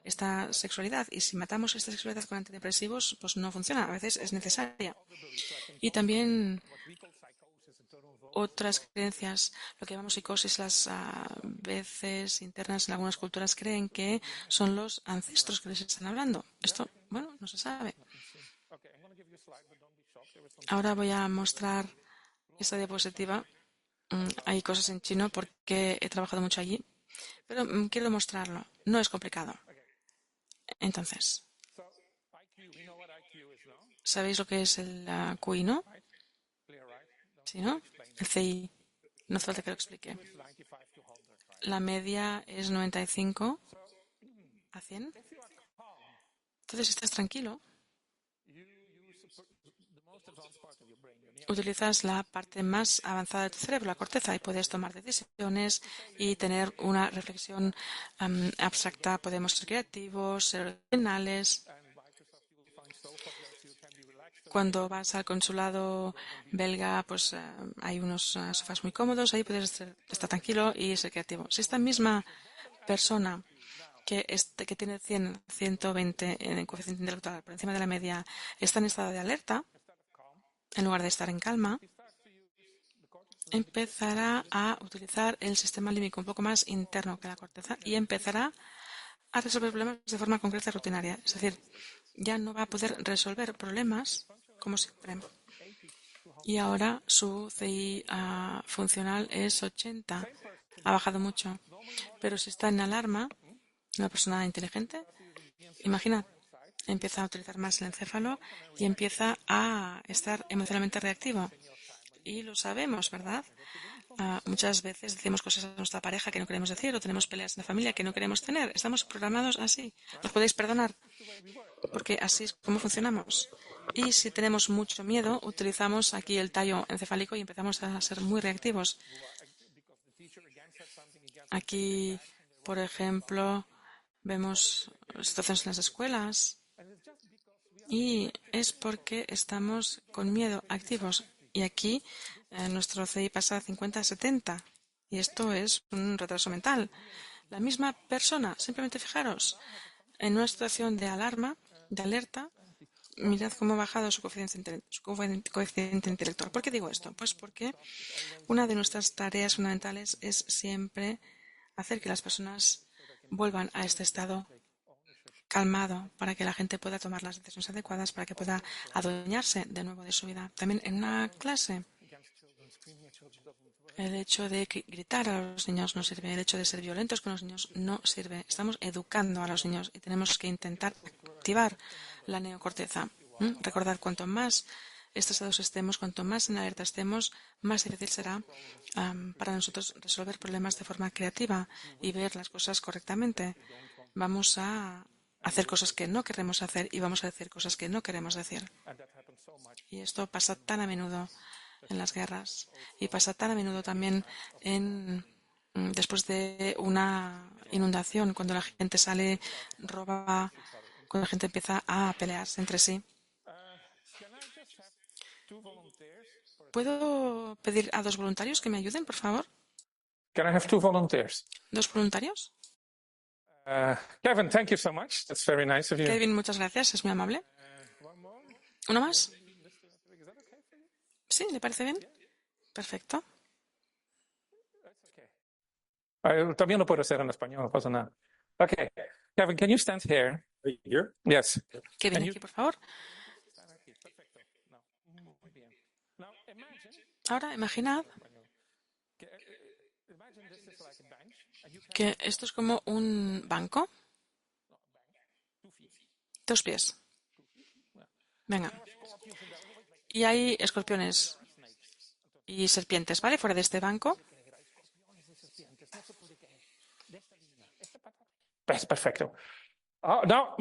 esta sexualidad y si matamos esta sexualidad con antidepresivos pues no funciona, a veces es necesaria. Y también otras creencias, lo que llamamos psicosis, las veces internas en algunas culturas creen que son los ancestros que les están hablando. Esto, bueno, no se sabe. Ahora voy a mostrar esta diapositiva. Hay cosas en chino porque he trabajado mucho allí, pero quiero demostrarlo. No es complicado. Entonces, ¿sabéis lo que es el QI, no? ¿Sí, no? El CI. No hace falta que lo explique. La media es 95 a 100. Entonces, estás tranquilo. Utilizas la parte más avanzada de tu cerebro, la corteza, y puedes tomar decisiones y tener una reflexión abstracta. Podemos ser creativos, ser originales. Cuando vas al consulado belga, pues hay unos sofás muy cómodos, ahí puedes estar tranquilo y ser creativo. Si esta misma persona que tiene 100, 120 en el coeficiente intelectual por encima de la media está en estado de alerta, en lugar de estar en calma, empezará a utilizar el sistema límbico un poco más interno que la corteza y empezará a resolver problemas de forma concreta y rutinaria. Es decir, ya no va a poder resolver problemas como siempre. Y ahora su CI funcional es 80. Ha bajado mucho. Pero si está en alarma, una persona inteligente, imagina, empieza a utilizar más el encéfalo y empieza a estar emocionalmente reactivo. Y lo sabemos, ¿verdad? Muchas veces decimos cosas a nuestra pareja que no queremos decir o tenemos peleas en la familia que no queremos tener. Estamos programados así. ¿Os podéis perdonar? Porque así es como funcionamos. Y si tenemos mucho miedo, utilizamos aquí el tallo encefálico y empezamos a ser muy reactivos. Aquí, por ejemplo, vemos situaciones en las escuelas y es porque estamos con miedo activos. Y aquí nuestro CI pasa de 50 a 70 y esto es un retraso mental. La misma persona, simplemente fijaros, en una situación de alarma, de alerta, mirad cómo ha bajado su coeficiente intelectual. ¿Por qué digo esto? Pues porque una de nuestras tareas fundamentales es siempre hacer que las personas vuelvan a este estado calmado para que la gente pueda tomar las decisiones adecuadas, para que pueda adueñarse de nuevo de su vida. También en una clase, el hecho de gritar a los niños no sirve, el hecho de ser violentos con los niños no sirve. Estamos educando a los niños y tenemos que intentar activar la neocorteza. Recordad, cuanto más estresados estemos, cuanto más en alerta estemos, más difícil será para nosotros resolver problemas de forma creativa y ver las cosas correctamente. Vamos a hacer cosas que no queremos hacer y vamos a decir cosas que no queremos decir. Y esto pasa tan a menudo en las guerras y pasa tan a menudo también en después de una inundación, cuando la gente sale, roba, cuando la gente empieza a pelearse entre sí. ¿Puedo pedir a 2 voluntarios que me ayuden, por favor? Can I have 2 volunteers? 2 voluntarios. Kevin, thank you so much. That's very nice of you. Kevin, muchas gracias, es muy amable. ¿Uno más? ¿Sí? ¿Le parece bien? Perfecto. También lo puedo hacer en español, no pasa nada. Okay. Kevin, can you stand here? Here? Yes. Kevin, And you- aquí, por favor. Now, imagine Ahora, imaginad this is like a bench, and you can que esto es como un banco. 2 pies. Venga. Y hay escorpiones y serpientes, ¿vale? Fuera de este banco. perfecto. Oh, now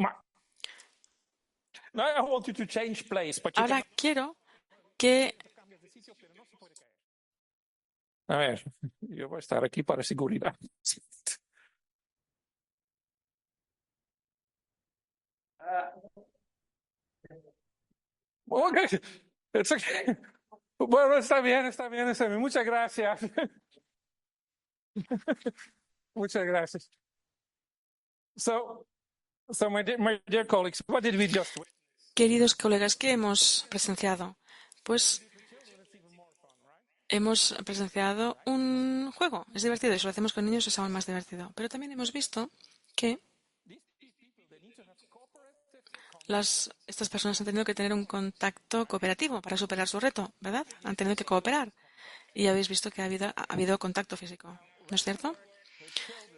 I want you to change place, but you Ahora quiero que... A ver, yo voy a estar aquí para seguridad. Okay. It's okay. Bueno, está bien, está bien, está bien. Muchas gracias. Muchas gracias. So my dear colleagues, what did we just witness? Queridos colegas, ¿qué hemos presenciado? Pues hemos presenciado un juego. Es divertido y si lo hacemos con niños es aún más divertido. Pero también hemos visto que estas personas han tenido que tener un contacto cooperativo para superar su reto, ¿verdad? Han tenido que cooperar. Y habéis visto que ha habido contacto físico, ¿no es cierto?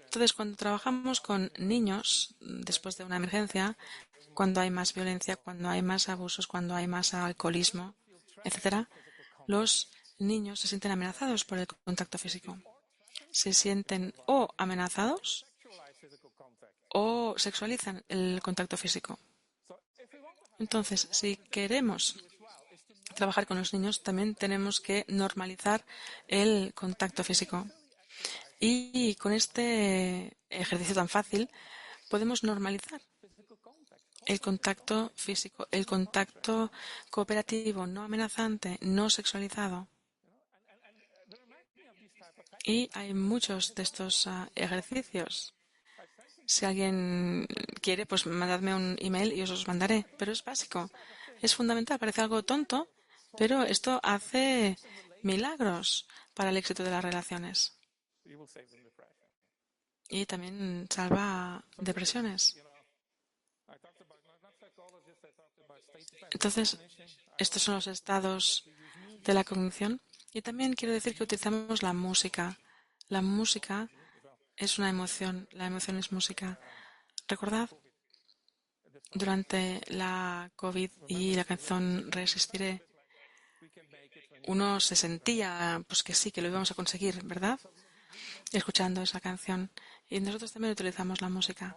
Entonces, cuando trabajamos con niños después de una emergencia, cuando hay más violencia, cuando hay más abusos, cuando hay más alcoholismo, etcétera, los niños se sienten amenazados por el contacto físico. Se sienten o amenazados o sexualizan el contacto físico. Entonces, si queremos trabajar con los niños, también tenemos que normalizar el contacto físico. Y con este ejercicio tan fácil, podemos normalizar el contacto físico, el contacto cooperativo, no amenazante, no sexualizado. Y hay muchos de estos ejercicios. Si alguien quiere, pues mandadme un email y os los mandaré. Pero es básico, es fundamental. Parece algo tonto, pero esto hace milagros para el éxito de las relaciones. Y también salva depresiones. Entonces, estos son los estados de la cognición. Y también quiero decir que utilizamos la música. La música es una emoción. La emoción es música. Recordad, durante la COVID y la canción Resistiré, uno se sentía pues que sí, que lo íbamos a conseguir, ¿verdad? Escuchando esa canción. Y nosotros también utilizamos la música,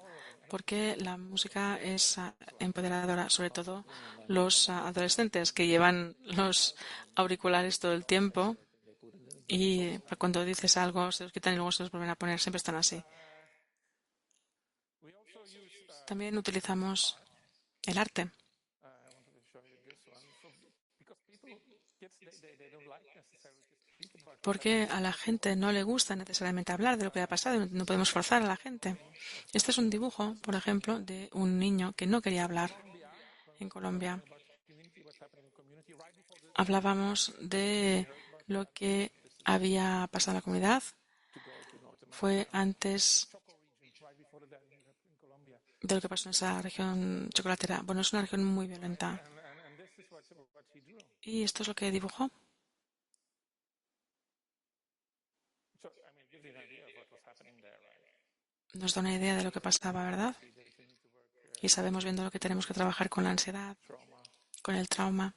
porque la música es empoderadora, sobre todo los adolescentes que llevan los auriculares todo el tiempo y cuando dices algo se los quitan y luego se los vuelven a poner, siempre están así. También utilizamos el arte. Porque a la gente no le gusta necesariamente hablar de lo que ha pasado y no podemos forzar a la gente. Este es un dibujo, por ejemplo, de un niño que no quería hablar en Colombia. Hablábamos de lo que había pasado en la comunidad. Fue antes de lo que pasó en esa región chocolatera. Bueno, es una región muy violenta. Y esto es lo que dibujó. Nos da una idea de lo que pasaba, ¿verdad? Y sabemos viendo lo que tenemos que trabajar con la ansiedad, con el trauma.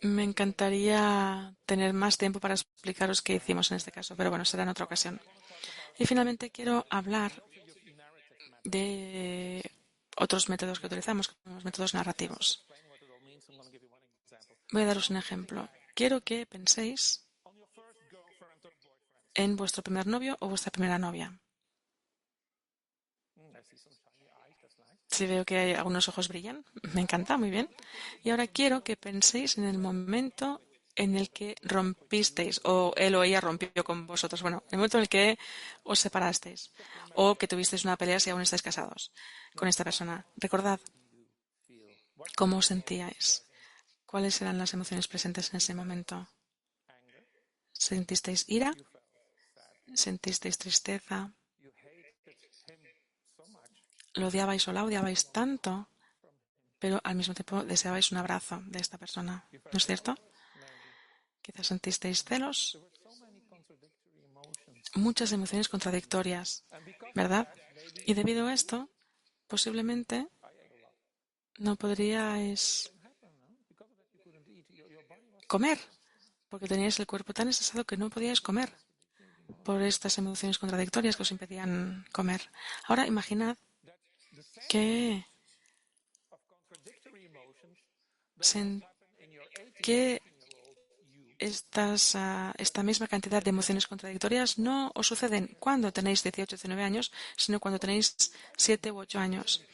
Me encantaría tener más tiempo para explicaros qué hicimos en este caso, pero bueno, será en otra ocasión. Y finalmente quiero hablar de otros métodos que utilizamos, como los métodos narrativos. Voy a daros un ejemplo. Quiero que penséis en vuestro primer novio o vuestra primera novia. Si veo que hay algunos ojos brillan, me encanta, muy bien. Y ahora quiero que penséis en el momento en el que rompisteis, o él o ella rompió con vosotros. Bueno, el momento en el que os separasteis, o que tuvisteis una pelea si aún estáis casados con esta persona. Recordad cómo os sentíais, cuáles eran las emociones presentes en ese momento. ¿Sentisteis ira? ¿Sentisteis tristeza? ¿Lo odiabais o la odiabais tanto, pero al mismo tiempo deseabais un abrazo de esta persona? ¿No es cierto? Quizás sentisteis celos, muchas emociones contradictorias, ¿verdad? Y debido a esto, posiblemente no podríais comer, porque teníais el cuerpo tan estresado que no podíais comer por estas emociones contradictorias que os impedían comer. Ahora imaginad que, que esta misma cantidad de emociones contradictorias no os suceden cuando tenéis 18 o 19 años, sino cuando tenéis 7 u 8 años.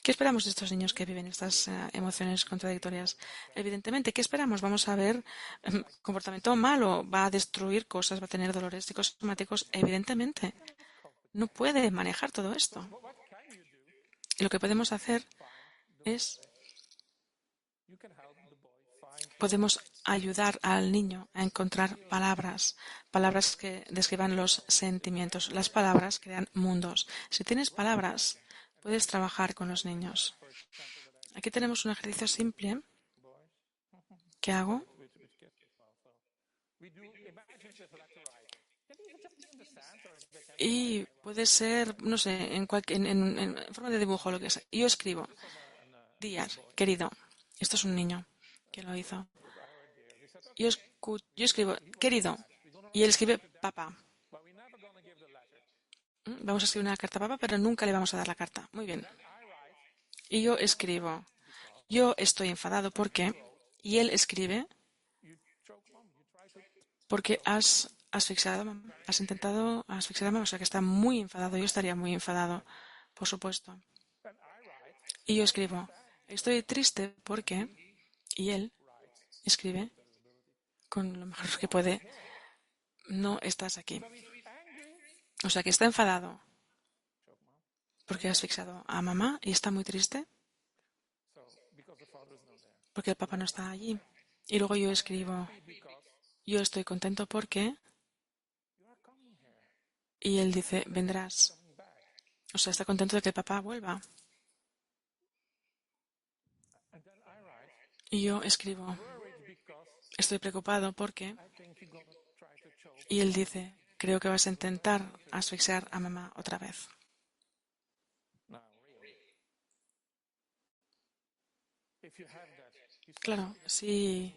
¿Qué esperamos de estos niños que viven estas emociones contradictorias? Evidentemente, ¿qué esperamos? Vamos a ver comportamiento malo, va a destruir cosas, va a tener dolores psicosomáticos. Evidentemente, no puede manejar todo esto. Y lo que podemos hacer es, podemos ayudar al niño a encontrar palabras que describan los sentimientos. Las palabras crean mundos. Si tienes palabras, puedes trabajar con los niños. Aquí tenemos un ejercicio simple que hago. Y puede ser, no sé, en forma de dibujo, lo que sea. Yo escribo, días, querido. Esto es un niño que lo hizo. Yo escribo, querido. Y él escribe, papá. Vamos a escribir una carta a papá, pero nunca le vamos a dar la carta. Muy bien. Y yo escribo, yo estoy enfadado porque, y él escribe, porque has asfixiado a mamá. Has intentado asfixiar a mamá, o sea que está muy enfadado. Yo estaría muy enfadado, por supuesto. Y yo escribo, estoy triste porque, y él escribe, con lo mejor que puede, no estás aquí. O sea que está enfadado porque has asfixiado a mamá y está muy triste porque el papá no está allí. Y luego yo escribo, yo estoy contento porque, y él dice, vendrás. O sea, está contento de que el papá vuelva. Y yo escribo, estoy preocupado porque, y él dice, creo que vas a intentar asfixiar a mamá otra vez. Claro, si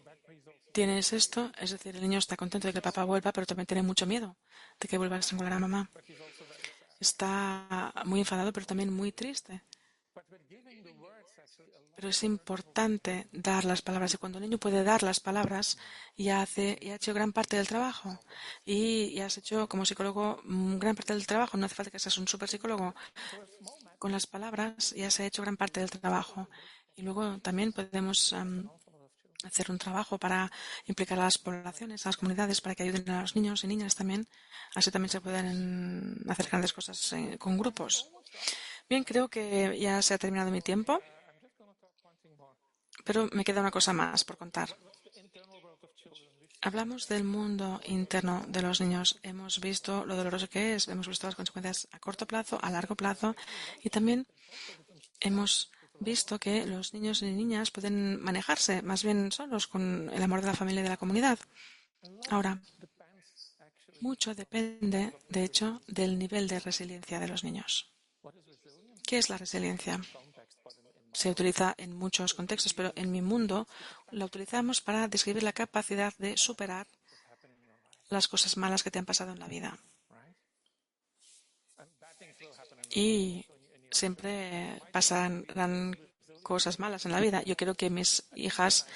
tienes esto, es decir, el niño está contento de que el papá vuelva, pero también tiene mucho miedo de que vuelva a estrangular a mamá. Está muy enfadado, pero también muy triste. Pero es importante dar las palabras, y cuando el niño puede dar las palabras, ya ha hecho gran parte del trabajo. Y ya has hecho, como psicólogo, gran parte del trabajo. No hace falta que seas un super psicólogo. Con las palabras ya se ha hecho gran parte del trabajo. Y luego también podemos hacer un trabajo para implicar a las poblaciones, a las comunidades, para que ayuden a los niños y niñas también. Así también se pueden hacer grandes cosas con grupos. Bien, creo que ya se ha terminado mi tiempo, pero me queda una cosa más por contar. Hablamos del mundo interno de los niños. Hemos visto lo doloroso que es, hemos visto las consecuencias a corto plazo, a largo plazo, y también hemos visto que los niños y niñas pueden manejarse más bien solos con el amor de la familia y de la comunidad. Ahora, mucho depende, de hecho, del nivel de resiliencia de los niños. ¿Qué es la resiliencia? Se utiliza en muchos contextos, pero en mi mundo la utilizamos para describir la capacidad de superar las cosas malas que te han pasado en la vida. Y siempre pasarán cosas malas en la vida. Yo quiero que mis hijas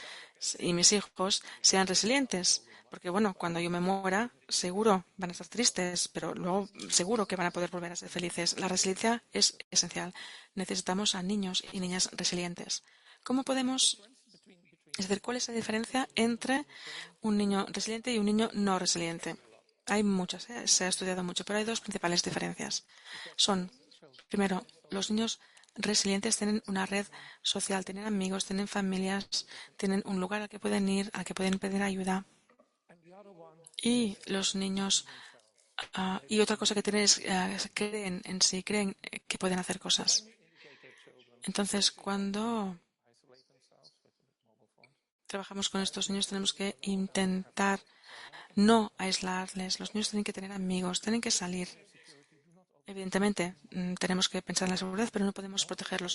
y mis hijos sean resilientes, porque bueno, cuando yo me muera, seguro van a estar tristes, pero luego seguro que van a poder volver a ser felices. La resiliencia es esencial. Necesitamos a niños y niñas resilientes. ¿Cómo podemos, es decir, cuál es la diferencia entre un niño resiliente y un niño no resiliente? Hay muchas, se ha estudiado mucho, pero hay dos principales diferencias. Son, primero, los niños resilientes tienen una red social, tienen amigos, tienen familias, tienen un lugar al que pueden ir, al que pueden pedir ayuda. Y los niños, y otra cosa que tienen es creen en sí, creen que pueden hacer cosas. Entonces, cuando trabajamos con estos niños, tenemos que intentar no aislarles. Los niños tienen que tener amigos, tienen que salir. Evidentemente, tenemos que pensar en la seguridad, pero no podemos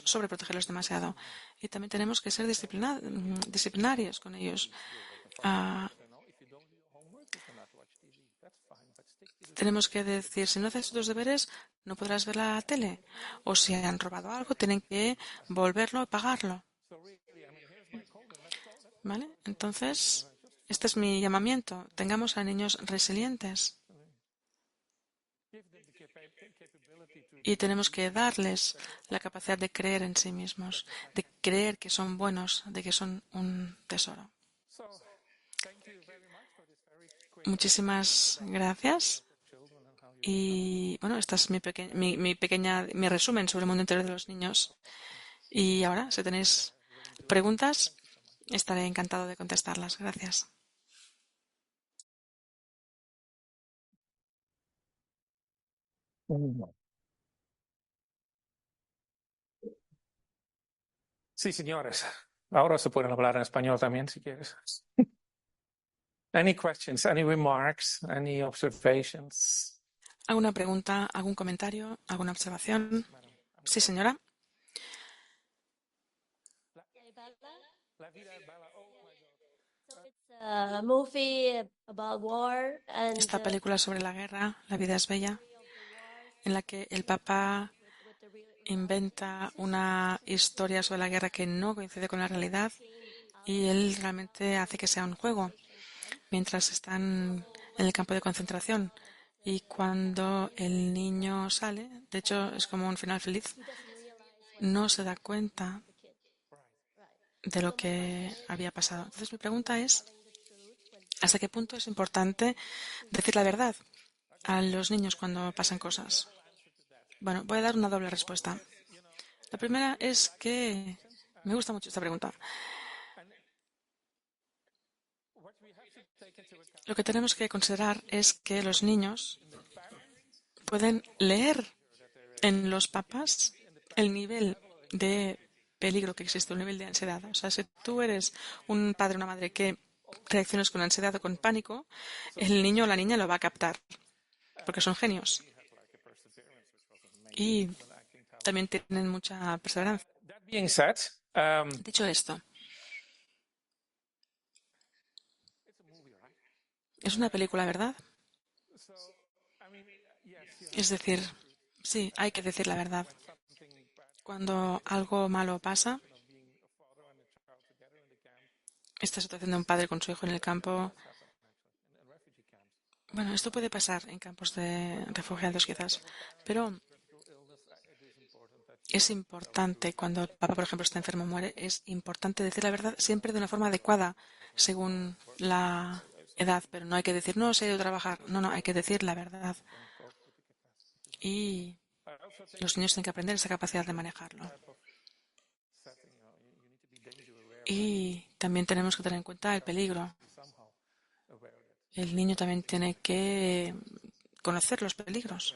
sobreprotegerlos demasiado. Y también tenemos que ser disciplinarios con ellos. Tenemos que decir, si no haces tus deberes, no podrás ver la tele. O si han robado algo, tienen que volverlo a pagarlo. ¿Vale? Entonces, este es mi llamamiento. Tengamos a niños resilientes. Y tenemos que darles la capacidad de creer en sí mismos, de creer que son buenos, de que son un tesoro. Muchísimas gracias. Y bueno, esta es mi resumen sobre el mundo interior de los niños. Y ahora, si tenéis preguntas, estaré encantado de contestarlas. Gracias. Sí, señores. Ahora se pueden hablar en español también, si quieres. Any questions, any remarks, any observations? ¿Alguna pregunta, algún comentario, alguna observación? Sí, señora. A movie about war and Esta película sobre la guerra, La vida es bella, en la que el papá inventa una historia sobre la guerra que no coincide con la realidad y él realmente hace que sea un juego mientras están en el campo de concentración. Y cuando el niño sale, de hecho es como un final feliz, no se da cuenta de lo que había pasado. Entonces mi pregunta es, ¿hasta qué punto es importante decir la verdad a los niños cuando pasan cosas? Bueno, voy a dar una doble respuesta. La primera es que me gusta mucho esta pregunta. Lo que tenemos que considerar es que los niños pueden leer en los papás el nivel de peligro que existe, el nivel de ansiedad. O sea, si tú eres un padre o una madre que reaccionas con ansiedad o con pánico, el niño o la niña lo va a captar, porque son genios. Y también tienen mucha perseverancia. That being said, Dicho esto, es una película, ¿verdad? Es decir, sí, hay que decir la verdad. Cuando algo malo pasa, esta situación de un padre con su hijo en el campo, bueno, esto puede pasar en campos de refugiados quizás, pero es importante cuando el papá, por ejemplo, está enfermo o muere, es importante decir la verdad siempre de una forma adecuada según la edad, pero no hay que decir, no, se ha ido a trabajar, no, hay que decir la verdad. Y los niños tienen que aprender esa capacidad de manejarlo. Y también tenemos que tener en cuenta el peligro. El niño también tiene que conocer los peligros.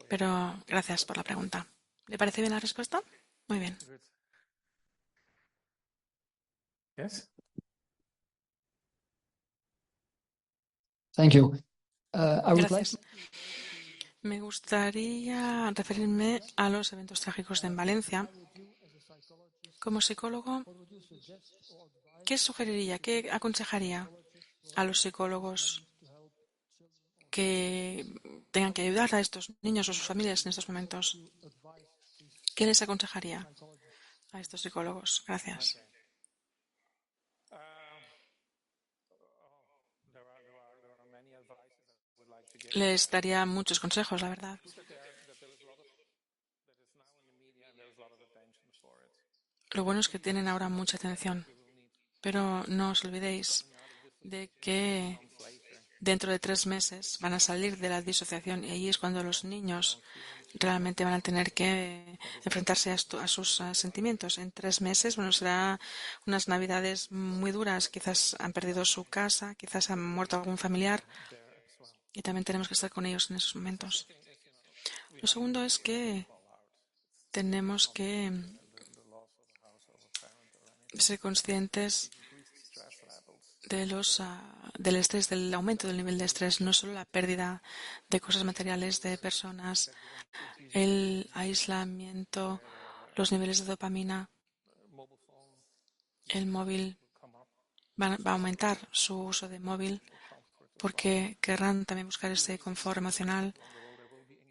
Pero gracias por la pregunta. ¿Le parece bien la respuesta? Muy bien. yes. Thank you. I would like Gracias. Me gustaría referirme a los eventos trágicos en Valencia. Como psicólogo, ¿qué sugeriría, qué aconsejaría a los psicólogos que tengan que ayudar a estos niños o sus familias en estos momentos? ¿Qué les aconsejaría? a estos psicólogos. Gracias. Les daría muchos consejos, la verdad. Lo bueno es que tienen ahora mucha atención, pero no os olvidéis de que dentro de 3 meses van a salir de la disociación y ahí es cuando los niños realmente van a tener que enfrentarse a sus sentimientos. En 3 meses, bueno, será unas navidades muy duras. Quizás han perdido su casa, quizás han muerto algún familiar y también tenemos que estar con ellos en esos momentos. Lo segundo es que tenemos que ser conscientes de del estrés, del aumento del nivel de estrés, no solo la pérdida de cosas materiales, de personas, el aislamiento, los niveles de dopamina, el móvil va a aumentar su uso de móvil porque querrán también buscar ese confort emocional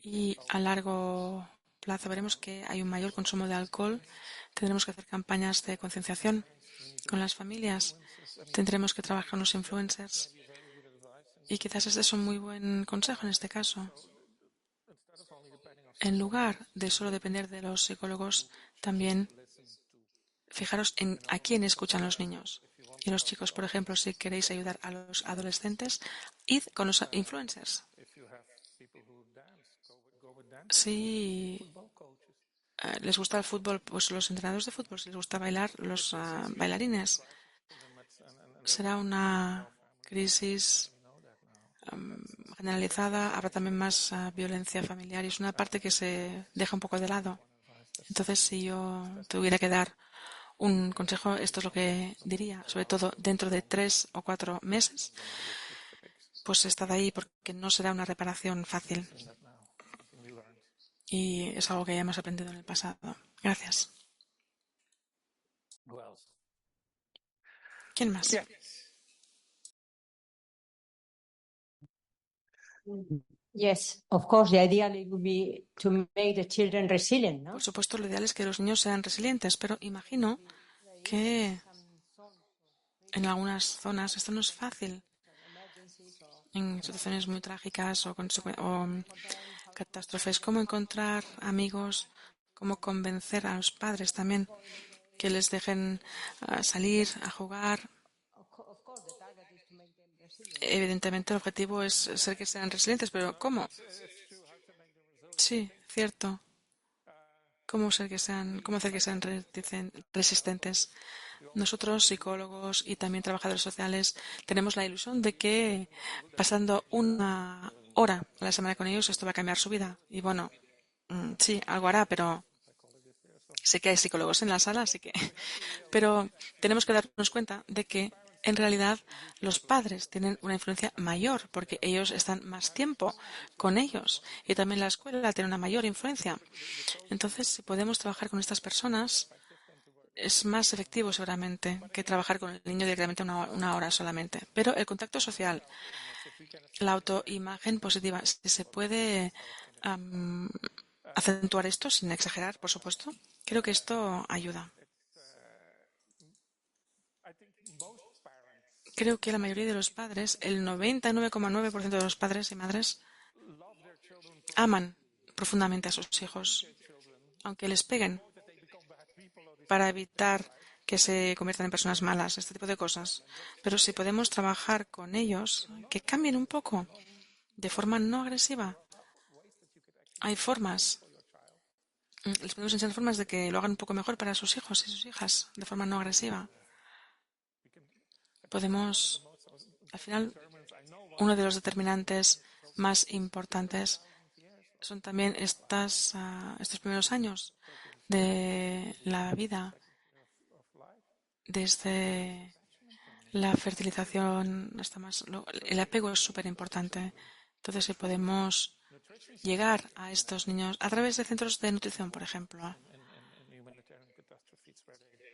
y a largo plazo veremos que hay un mayor consumo de alcohol. Tendremos que hacer campañas de concienciación con las familias. Tendremos que trabajar con los influencers. Y quizás este es un muy buen consejo en este caso. En lugar de solo depender de los psicólogos, también fijaros en a quién escuchan los niños. Y los chicos, por ejemplo, si queréis ayudar a los adolescentes, id con los influencers. Si les gusta el fútbol, pues los entrenadores de fútbol. Si les gusta bailar, los bailarines. Será una crisis generalizada. Habrá también más violencia familiar y es una parte que se deja un poco de lado. Entonces, si yo tuviera que dar un consejo, esto es lo que diría, sobre todo dentro de 3 o 4 meses, pues estad ahí porque no será una reparación fácil. Y es algo que ya hemos aprendido en el pasado. Gracias. ¿Quién más? Yes, of course, the ideal would be to make the children resilient, ¿no? Por supuesto, lo ideal es que los niños sean resilientes, pero imagino que en algunas zonas esto no es fácil. En situaciones muy trágicas o catástrofes, cómo encontrar amigos, cómo convencer a los padres también que les dejen salir a jugar. Evidentemente el objetivo es ser que sean resilientes, pero ¿cómo? Sí, cierto. ¿Cómo hacer que sean resistentes? Nosotros, psicólogos y también trabajadores sociales, tenemos la ilusión de que pasando 1 hora a la semana con ellos esto va a cambiar su vida. Y bueno, sí, algo hará, pero sé que hay psicólogos en la sala, así que... Pero tenemos que darnos cuenta de que en realidad los padres tienen una influencia mayor porque ellos están más tiempo con ellos y también la escuela tiene una mayor influencia. Entonces, si podemos trabajar con estas personas, es más efectivo seguramente que trabajar con el niño directamente 1 hora solamente. Pero el contacto social, la autoimagen positiva, si se puede acentuar esto sin exagerar, por supuesto, creo que esto ayuda. Creo que la mayoría de los padres, el 99,9% de los padres y madres, aman profundamente a sus hijos, aunque les peguen, para evitar que se conviertan en personas malas, este tipo de cosas. Pero si podemos trabajar con ellos, que cambien un poco de forma no agresiva. Hay formas. Les podemos enseñar formas de que lo hagan un poco mejor para sus hijos y sus hijas, de forma no agresiva. Podemos, al final, uno de los determinantes más importantes son también estos primeros años de la vida, desde la fertilización hasta más. El apego es súper importante. Entonces, si podemos llegar a estos niños a través de centros de nutrición, por ejemplo,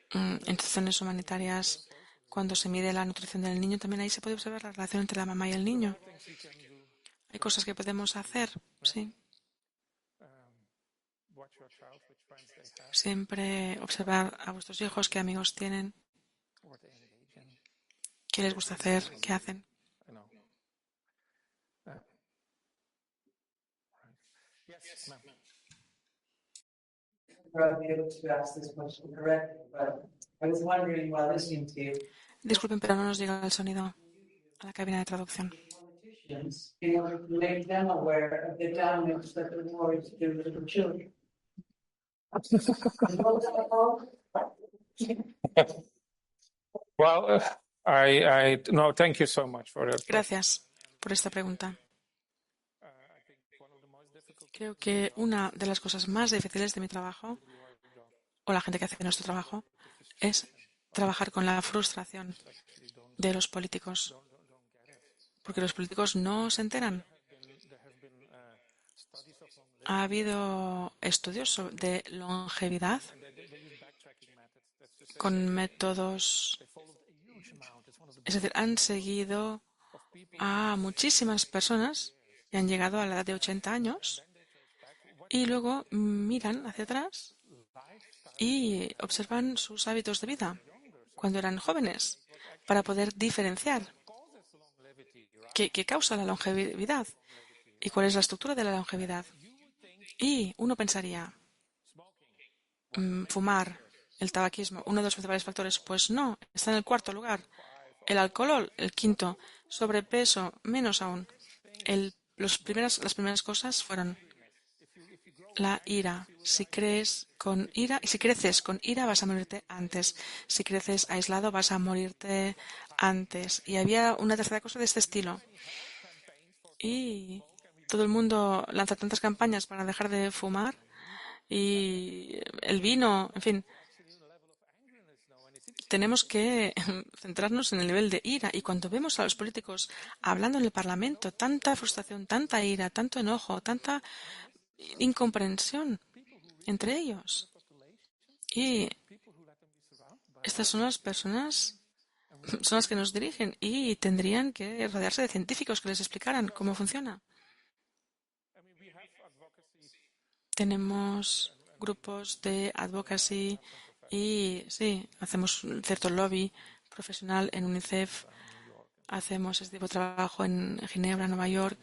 en zonas humanitarias, cuando se mide la nutrición del niño, también ahí se puede observar la relación entre la mamá y el niño. Hay cosas que podemos hacer, sí. Siempre observar a vuestros hijos, qué amigos tienen, qué les gusta hacer, qué hacen. Disculpen, pero no nos llega el sonido a la cabina de traducción. Well, no, thank you so much for that. Gracias por esta pregunta. Creo que una de las cosas más difíciles de mi trabajo, o la gente que hace nuestro trabajo, es trabajar con la frustración de los políticos. Porque los políticos no se enteran. Ha habido estudios de longevidad con métodos, es decir, han seguido a muchísimas personas que han llegado a la edad de 80 años y luego miran hacia atrás y observan sus hábitos de vida cuando eran jóvenes para poder diferenciar qué causa la longevidad y cuál es la estructura de la longevidad. Y uno pensaría, fumar, el tabaquismo, uno de los principales factores. Pues no, está en el cuarto lugar. El alcohol, el quinto. Sobrepeso, menos aún. Las primeras cosas fueron la ira. Si creces con ira, vas a morirte antes. Si creces aislado, vas a morirte antes. Y había una tercera cosa de este estilo. Y todo el mundo lanza tantas campañas para dejar de fumar. Y el vino, en fin, tenemos que centrarnos en el nivel de ira. Y cuando vemos a los políticos hablando en el Parlamento, tanta frustración, tanta ira, tanto enojo, tanta incomprensión entre ellos. Y estas son las personas, son las que nos dirigen y tendrían que rodearse de científicos que les explicaran cómo funciona. Tenemos grupos de advocacy y sí, hacemos un cierto lobby profesional en UNICEF, hacemos este tipo de trabajo en Ginebra, Nueva York,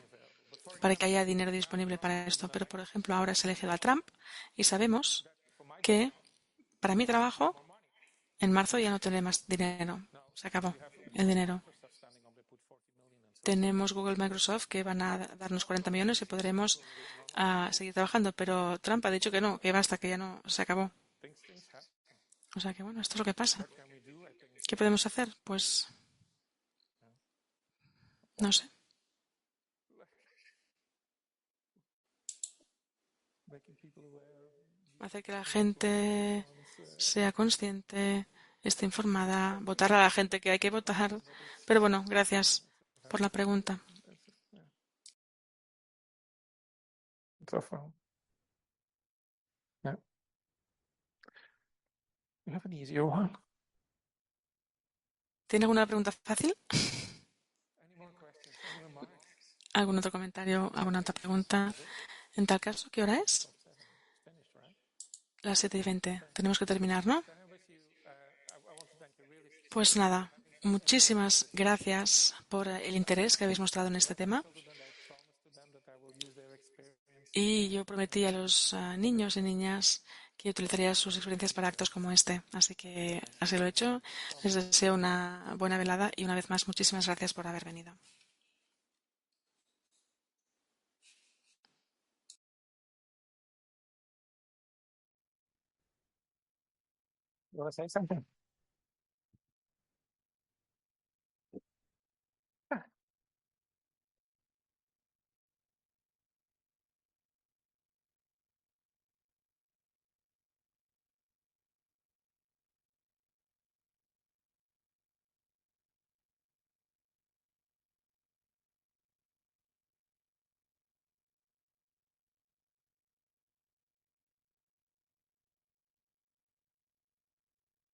para que haya dinero disponible para esto. Pero, por ejemplo, ahora se ha elegido a Trump y sabemos que para mi trabajo en marzo ya no tendré más dinero. Se acabó el dinero. Tenemos Google, Microsoft que van a darnos 40 millones y podremos seguir trabajando. Pero Trump ha dicho que no, que basta, que ya no se acabó. O sea que bueno, esto es lo que pasa. ¿Qué podemos hacer? Pues no sé. Hacer que la gente sea consciente, esté informada, votar a la gente que hay que votar. Pero bueno, gracias por la pregunta. Yeah. You have an easier one. ¿Tiene alguna pregunta fácil? ¿Algún otro comentario? ¿Alguna otra pregunta? En tal caso, ¿qué hora es? Las 7:20. Tenemos que terminar, ¿no? Pues nada, muchísimas gracias por el interés que habéis mostrado en este tema. Y yo prometí a los niños y niñas que utilizaría sus experiencias para actos como este. Así que así lo he hecho. Les deseo una buena velada y una vez más, muchísimas gracias por haber venido. You want to say something?